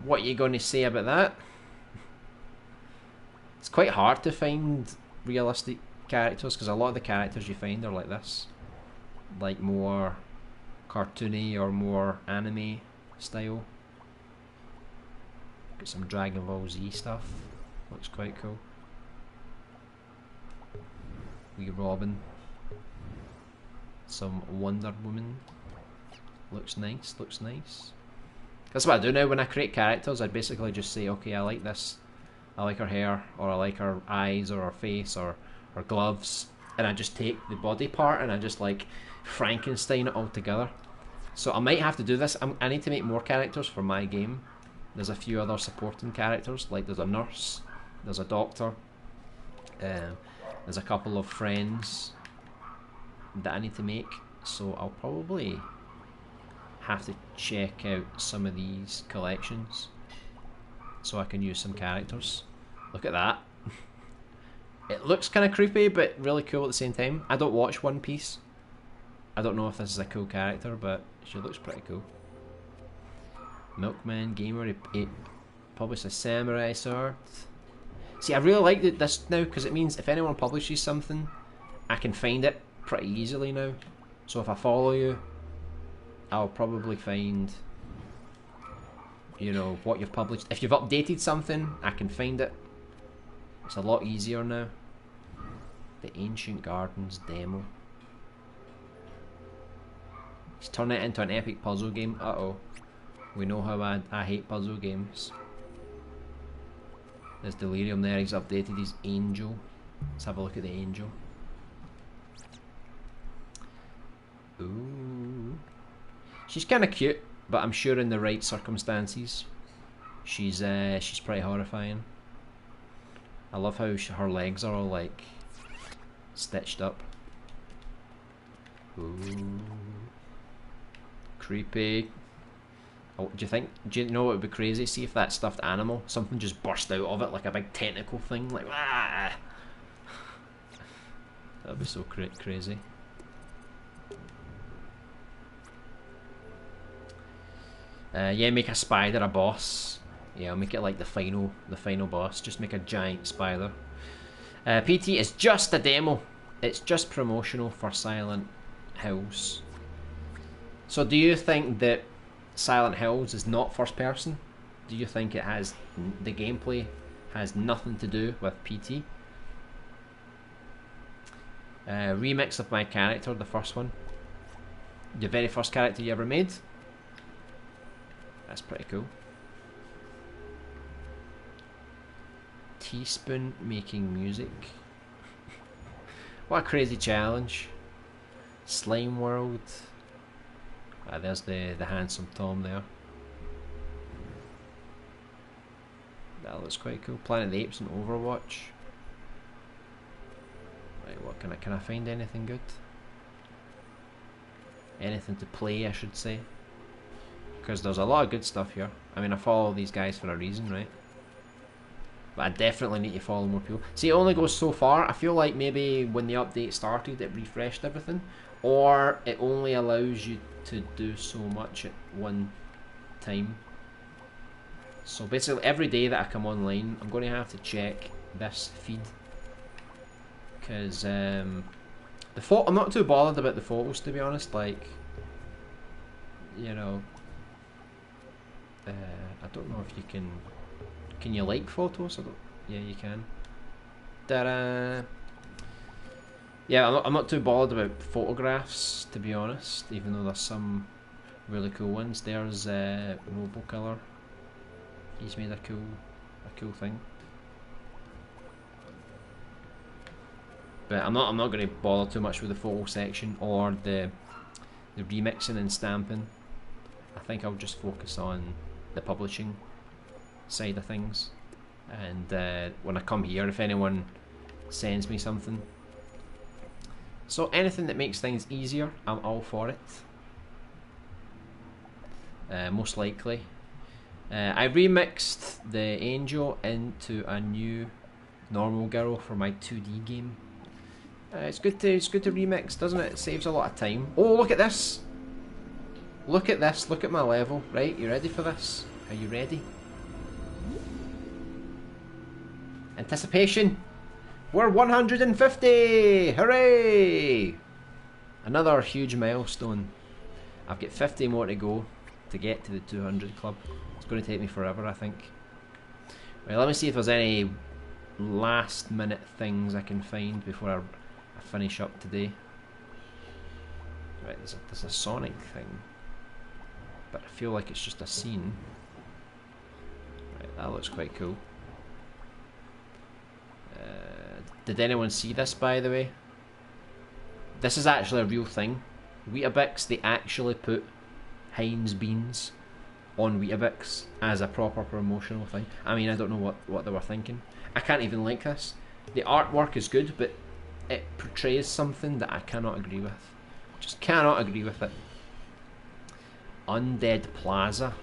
What are you going to say about that? It's quite hard to find realistic characters because a lot of the characters you find are like this. Like more cartoony or more anime style. Got some Dragon Ball Z stuff. Looks quite cool. Wee Robin. Some Wonder Woman. Looks nice, looks nice. That's what I do now when I create characters. I basically just say, okay, I like this. I like her hair, or I like her eyes, or her face, or her gloves. And I just take the body part and I just like Frankenstein it all together. So I might have to do this. I need to make more characters for my game. There's a few other supporting characters, like there's a nurse, there's a doctor, there's a couple of friends that I need to make, so I'll probably have to check out some of these collections so I can use some characters. Look at that. It looks kind of creepy but really cool at the same time. I don't watch One Piece. I don't know if this is a cool character, but she looks pretty cool. Milkman Gamer, he published a samurai sword. See, I really like this now because it means if anyone publishes something, I can find it pretty easily now. So if I follow you, I'll probably find, you know, what you've published. If you've updated something, I can find it. It's a lot easier now. The Ancient Gardens demo. He's turning it into an epic puzzle game. Uh-oh. We know how I hate puzzle games. There's Delirium there. He's updated his angel. Let's have a look at the angel. Ooh. She's kind of cute, but I'm sure in the right circumstances, she's pretty horrifying. I love how her legs are all like stitched up. Ooh, creepy. Oh, do you know what would be crazy? See if that stuffed animal, something just burst out of it like a big tentacle thing, like ah. That'd be so crazy. Yeah, make a spider a boss. Yeah, I'll make it like the final boss. Just make a giant spider. PT is just a demo. It's just promotional for Silent Hills. So do you think that Silent Hills is not first person? Do you think it has, the gameplay has nothing to do with PT? Remix of my character, the first one. The very first character you ever made. That's pretty cool. Teaspoon making music. What a crazy challenge. Slime World. Ah, there's the handsome Tom there. That looks quite cool. Planet of the Apes and Overwatch. Right, what can I find anything good? Anything to play, I should say. Because there's a lot of good stuff here. I mean, I follow these guys for a reason, right? But I definitely need to follow more people. See, it only goes so far. I feel like maybe when the update started, it refreshed everything. Or it only allows you to do so much at one time. So basically, every day that I come online, I'm going to have to check this feed. Because I'm not too bothered about the photos, to be honest. Like, you know, I don't know if you can you like photos? Yeah, you can. Ta-da! Yeah, I'm not too bothered about photographs, to be honest, even though there's some really cool ones. There's RoboKiller. He's made a cool thing. But I'm not going to bother too much with the photo section or the remixing and stamping. I think I'll just focus on the publishing side of things. And when I come here, if anyone sends me something, so anything that makes things easier, I'm all for it. Most likely. I remixed the angel into a new normal girl for my 2D game. It's good to remix, doesn't it? It saves a lot of time. Oh, look at this! Look at this, look at my level. Right, you ready for this? Are you ready? Anticipation! We're 150! Hooray! Another huge milestone. I've got 50 more to go to get to the 200 club. It's going to take me forever, I think. Right, let me see if there's any last minute things I can find before I finish up today. Right, there's a Sonic thing, but I feel like it's just a scene. Right, that looks quite cool. Did anyone see this, by the way? This is actually a real thing. Weetabix, they actually put Heinz beans on Weetabix as a proper promotional thing. I mean, I don't know what they were thinking. I can't even like this. The artwork is good, but it portrays something that I cannot agree with. Just cannot agree with it. Undead Plaza.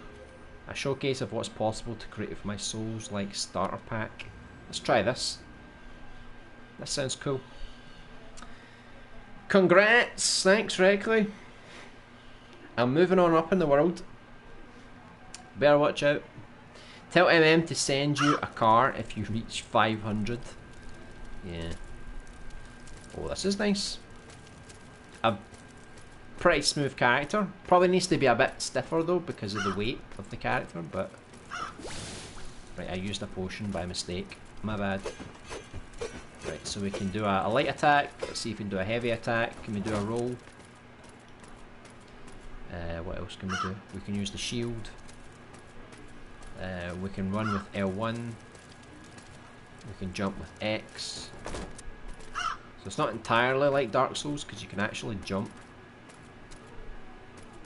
A showcase of what's possible to create with my Souls-like starter pack. Let's try this. That sounds cool. Congrats! Thanks, Reckley. I'm moving on up in the world. Better watch out. Tell MM to send you a car if you reach 500. Yeah. Oh, this is nice. A pretty smooth character. Probably needs to be a bit stiffer though because of the weight of the character, but... Right, I used a potion by mistake. My bad. Right, so we can do a light attack. Let's see if we can do a heavy attack. Can we do a roll? What else can we do? We can use the shield. We can run with L1. We can jump with X. So it's not entirely like Dark Souls because you can actually jump.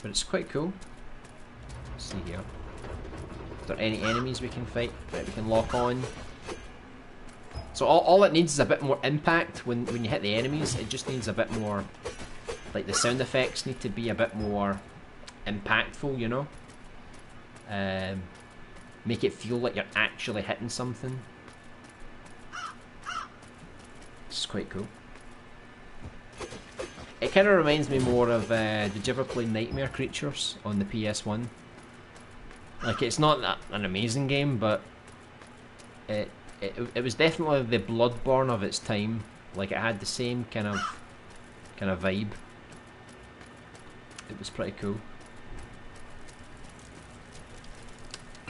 But it's quite cool. Let's see here. Is there any enemies we can fight? Right, we can lock on. So all it needs is a bit more impact when you hit the enemies. It just needs a bit more... Like the sound effects need to be a bit more impactful, you know? Make it feel like you're actually hitting something. It's quite cool. It kind of reminds me more of, did you ever play Nightmare Creatures on the PS1? Like, it's not an amazing game, but it was definitely the Bloodborne of its time. Like, it had the same kind of vibe. It was pretty cool.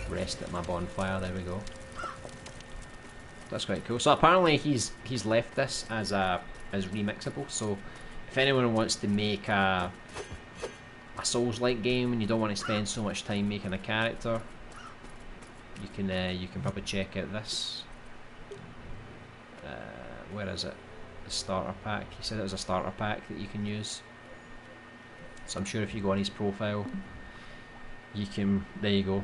Rest at my bonfire, there we go. That's quite cool. So apparently he's left this as remixable, so if anyone wants to make a Souls-like game and you don't want to spend so much time making a character, you can probably check out this. Where is it? The starter pack. He said it was a starter pack that you can use. So I'm sure if you go on his profile, you can. There you go.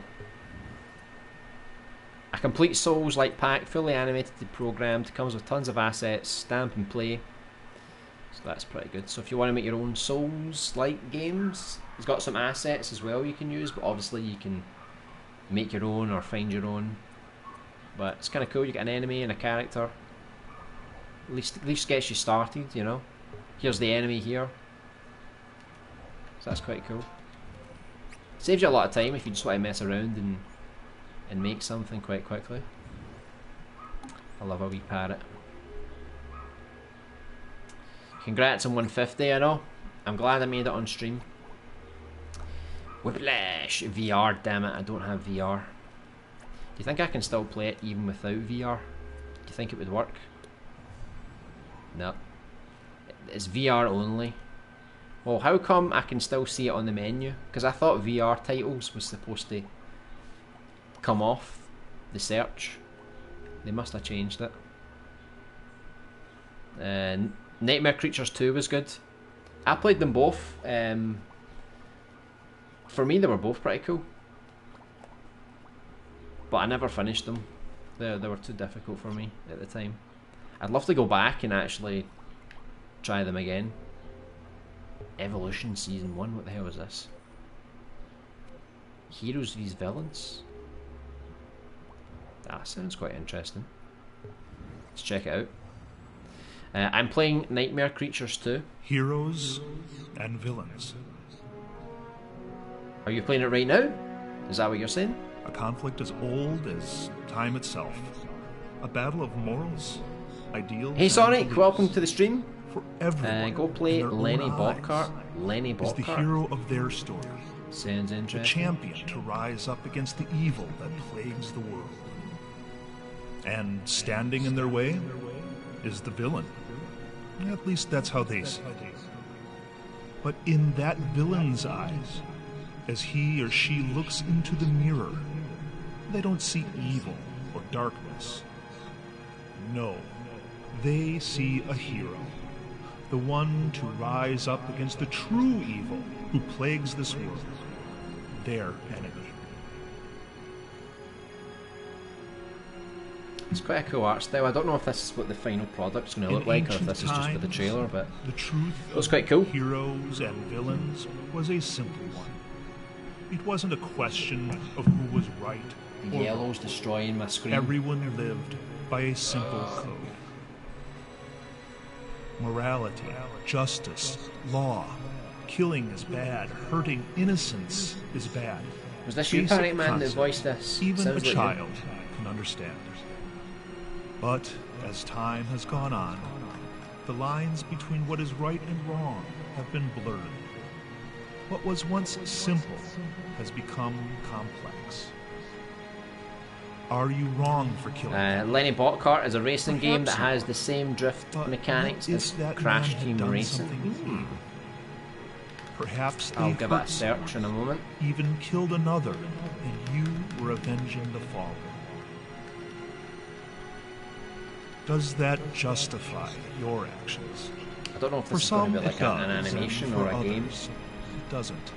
A complete Souls-like pack, fully animated and programmed, comes with tons of assets, stamp and play. So that's pretty good. So if you want to make your own Souls-like games, it's got some assets as well you can use, but obviously you can make your own or find your own. But it's kind of cool. You get an enemy and a character. At least gets you started, you know. Here's the enemy here. So that's quite cool. Saves you a lot of time if you just want to mess around and make something quite quickly. I love a wee parrot. Congrats on 150, I know. I'm glad I made it on stream. Whiplash! VR, damn it, I don't have VR. Do you think I can still play it even without VR? Do you think it would work? No. It's VR only. Well, how come I can still see it on the menu? Because I thought VR titles was supposed to come off the search. They must have changed it. Nightmare Creatures 2 was good. I played them both. For me, they were both pretty cool. But I never finished them. They were too difficult for me at the time. I'd love to go back and actually try them again. Evolution Season 1, what the hell is this? Heroes vs Villains? That sounds quite interesting. Let's check it out. I'm playing Nightmare Creatures 2. Heroes and villains. Are you playing it right now? Is that what you're saying? A conflict as old as time itself. A battle of morals, ideals. Hey Sonic, welcome to the stream. For everyone, go play in their Lenny own Bobcart. eyes, Lenny is the Bobcart. hero of their story. Sounds The interesting. champion to rise up against the evil that plagues the world. And standing in their way is the villain. At least that's how they see it. But in that villain's eyes, as he or she looks into the mirror, they don't see evil or darkness. No, they see a hero. The one to rise up against the true evil who plagues this world. Their enemy. It's quite a cool art style. I don't know if this is what the final product's going to look like, or if this is just for the trailer, but the truth it was quite cool. Heroes and villains was a simple one. It wasn't a question of who was right The or yellow's wrong. destroying my screen. Everyone lived by a simple code. Morality, justice, law. Killing is bad. Hurting innocence is bad. Was this you, Basic Panic Man, that concepts voiced this? Even a Sounds like you. child can understand. But as time has gone on, the lines between what is right and wrong have been blurred. What was once simple has become complex. Are you wrong for killing? Lenny Botcart is a racing game that Perhaps has the same drift But mechanics what as if that Crash man had Team done Racing? something evil? Perhaps they I'll give it a hurt search someone, in a moment. even killed another, and you were avenging the fallen. Does that justify your actions? I don't know if For this is going some, to be like it an does, animation and or for a game. others, it doesn't.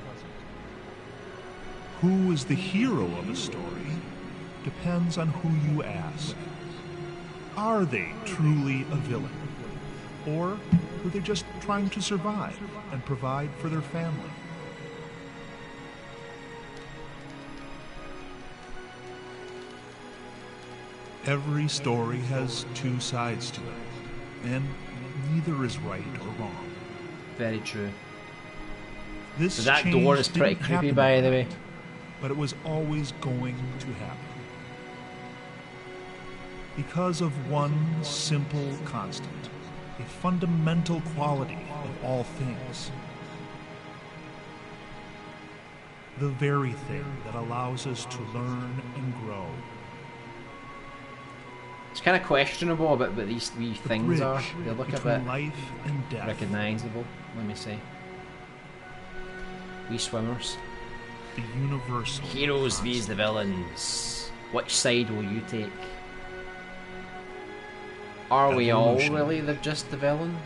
Who is the hero of a story depends on who you ask. Are they truly a villain? Or are they just trying to survive and provide for their family? Every story has two sides to it, and neither is right or wrong. Very true. This So that change door is pretty didn't creepy, happen by the way. overnight, but it was always going to happen. Because of one simple constant, a fundamental quality of all things. The very thing that allows us to learn and grow. It's kind of questionable about what these wee The things are. bridge They look a between bit life and death. recognisable, let me say. Wee swimmers. The universal Heroes constant. vs the villains. Which side will you take? Are we all Evolution. really just the villain?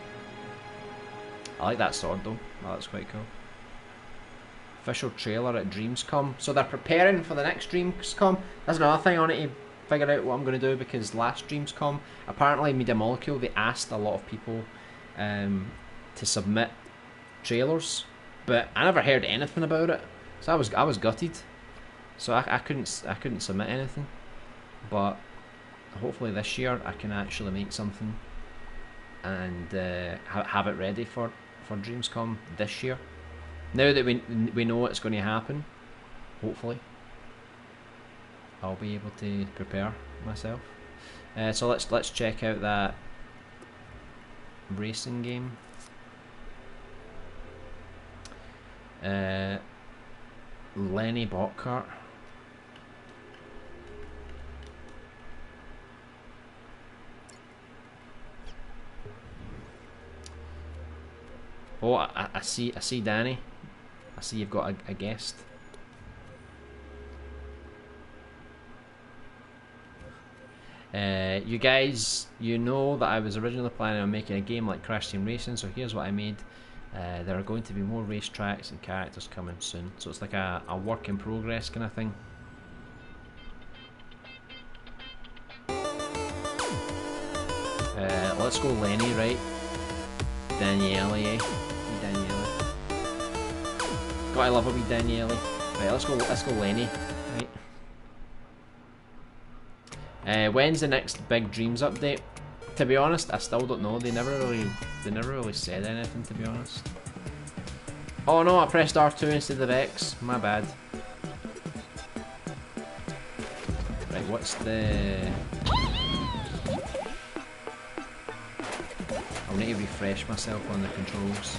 I like that sword though. Oh, that's quite cool. Official trailer at Dreamscom. So they're preparing for the next Dreamscom. That's another thing I want to figure out what I'm going to do, because last Dreamscom, apparently Media Molecule, they asked a lot of people to submit trailers, but I never heard anything about it. So I was gutted. So I couldn't submit anything. But hopefully this year I can actually make something and have it ready for Dreamscom this year. Now that we know it's going to happen, hopefully I'll be able to prepare myself. So let's check out that racing game. Lenny Botcart. Oh, I see Danny. I see you've got a guest. You guys, you know that I was originally planning on making a game like Crash Team Racing, so here's what I made. There are going to be more racetracks and characters coming soon, so it's like a work in progress kind of thing. Let's go Lenny, right? Daniele, eh? Wee Daniele. Gotta love a wee Daniele. Right, let's go Lenny, right? When's the next big Dreams update? To be honest, I still don't know. They never really said anything, to be honest. Oh no, I pressed R2 instead of X. My bad. Right, what's the... I'll need to refresh myself on the controls.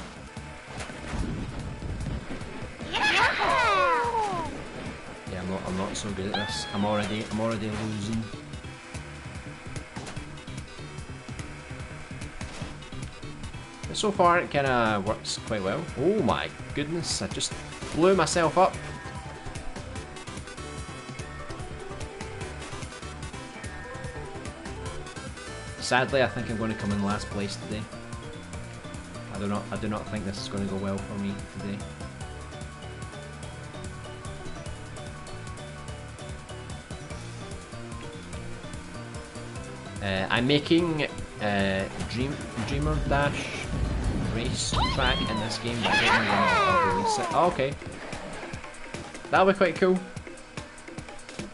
Yeah, I'm not so good at this. I'm already losing. But so far it kinda works quite well. Oh my goodness, I just blew myself up. Sadly, I think I'm going to come in last place today. I do not think this is going to go well for me today. I'm making Dreamer Dash race track in this game, but I don't know when I'll release it. Oh, okay. That'll be quite cool.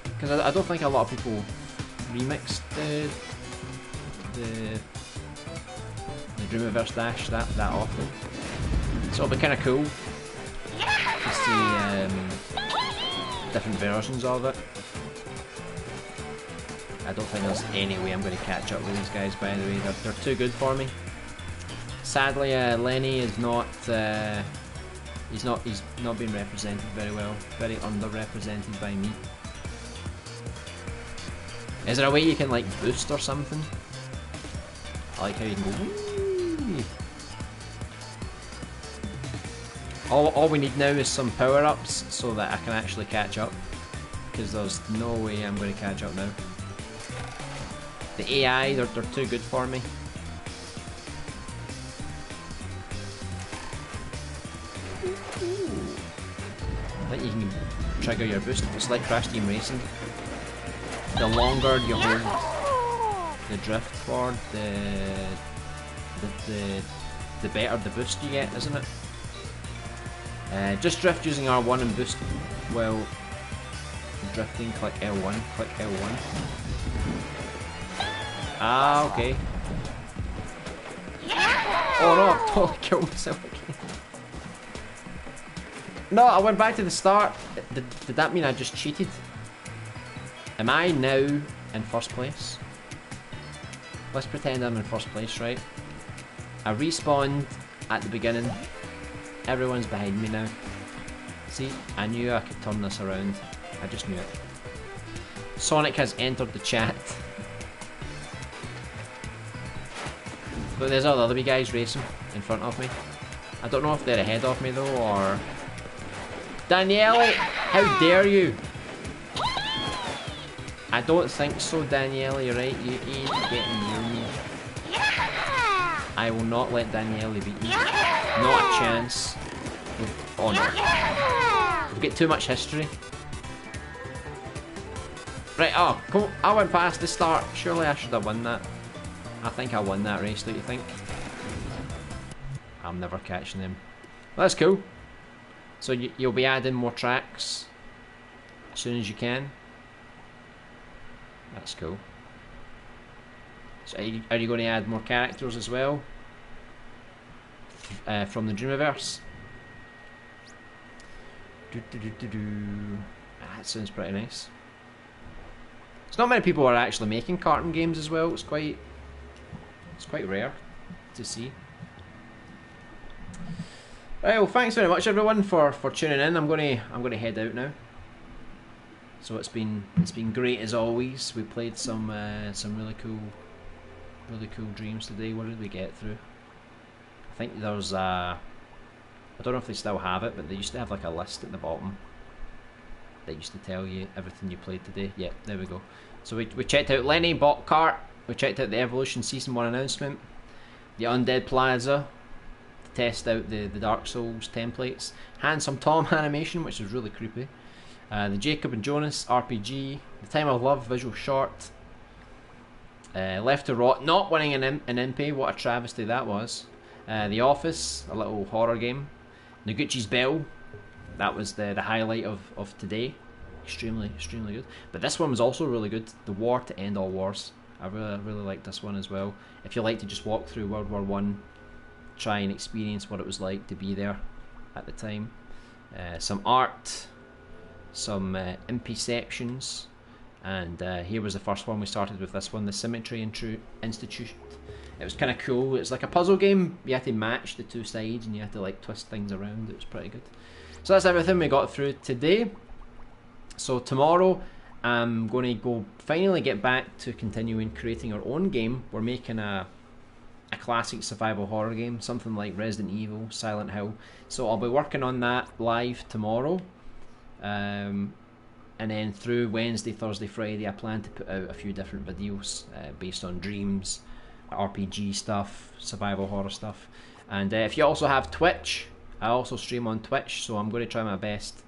Because I don't think a lot of people remixed the Dreamiverse Dash that often. So it'll be kind of cool to see different versions of it. I don't think there's any way I'm going to catch up with these guys, by the way. They're too good for me. Sadly, Lenny is not. He's not being represented very well. Very underrepresented by me. Is there a way you can like boost or something? I like how you can go. Whee! All we need now is some power-ups so that I can actually catch up. Because there's no way I'm going to catch up now. The AI, they're too good for me. I think you can trigger your boost. It's like Crash Team Racing. The longer you hold the drift for, the better the boost you get, isn't it? Just drift using R1 and boost while drifting. Click L1. Click L1. Ah, okay. Oh no, I've totally killed myself again. No, I went back to the start. Did that mean I just cheated? Am I now in first place? Let's pretend I'm in first place, right? I respawned at the beginning. Everyone's behind me now. See, I knew I could turn this around. I just knew it. Sonic has entered the chat. But there's all the other wee guys racing in front of me. I don't know if they're ahead of me though, or... Daniele! How dare you! I don't think so, Daniele, you're right. You ain't getting near me. I will not let Daniele beat you. Not a chance. Oh no. We've got too much history. Right, oh, cool. I went past the start. Surely I should have won that. I think I won that race, don't you think? I'm never catching them. Well, that's cool. So you'll be adding more tracks as soon as you can. That's cool. So are you going to add more characters as well? From the Dreamiverse? That sounds pretty nice. There's not many people are actually making cartoon games as well. It's quite rare to see. Right, well, thanks very much everyone for tuning in. I'm gonna head out now. So it's been great as always. We played some really cool dreams today. What did we get through? I think there's I don't know if they still have it, but they used to have like a list at the bottom that used to tell you everything you played today. Yeah, there we go. So we checked out Lenny Bot Cart. We checked out the Evolution Season 1 announcement, the Undead Plaza, to test out the Dark Souls templates, Handsome Tom animation, which is really creepy, the Jacob and Jonas RPG, the Time of Love visual short, Left to Rot not winning an MP, what a travesty that was, The Office, a little horror game, Noguchi's Bell, that was the highlight of today, extremely good, but this one was also really good, The War to End All Wars. I really liked this one as well. If you like to just walk through World War One, try and experience what it was like to be there at the time. Some art, some imperceptions, and here was the first one. We started with this one, the Symmetry Institute. It was kind of cool. It's like a puzzle game. You had to match the two sides and you had to like twist things around. It was pretty good. So that's everything we got through today. So tomorrow I'm going to finally get back to continuing creating our own game. We're making a classic survival horror game, something like Resident Evil, Silent Hill. So I'll be working on that live tomorrow. And then through Wednesday, Thursday, Friday, I plan to put out a few different videos based on Dreams, RPG stuff, survival horror stuff. And if you also have Twitch, I also stream on Twitch, so I'm going to try my best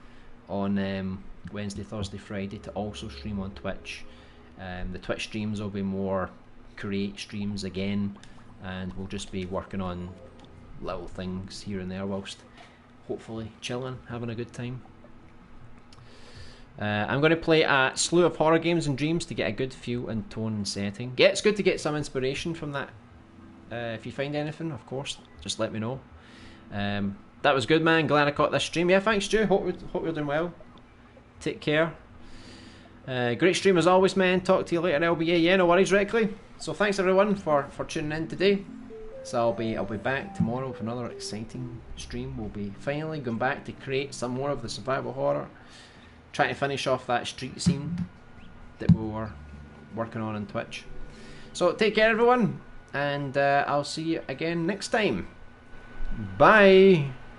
on Wednesday, Thursday, Friday to also stream on Twitch. The Twitch streams will be more create streams again, and we'll just be working on little things here and there whilst hopefully chilling, having a good time. I'm going to play a slew of horror games and Dreams to get a good feel and tone and setting. Yeah, it's good to get some inspiration from that. If you find anything, of course, just let me know. That was good, man. Glad I caught this stream. Yeah, thanks, Stu. Hope you're doing well. Take care. Great stream as always, man. Talk to you later, LBA. Yeah, no worries, Reckley. So thanks everyone for tuning in today. So I'll be back tomorrow with another exciting stream. We'll be finally going back to create some more of the survival horror. Trying to finish off that street scene that we were working on Twitch. So take care everyone, and I'll see you again next time. Bye.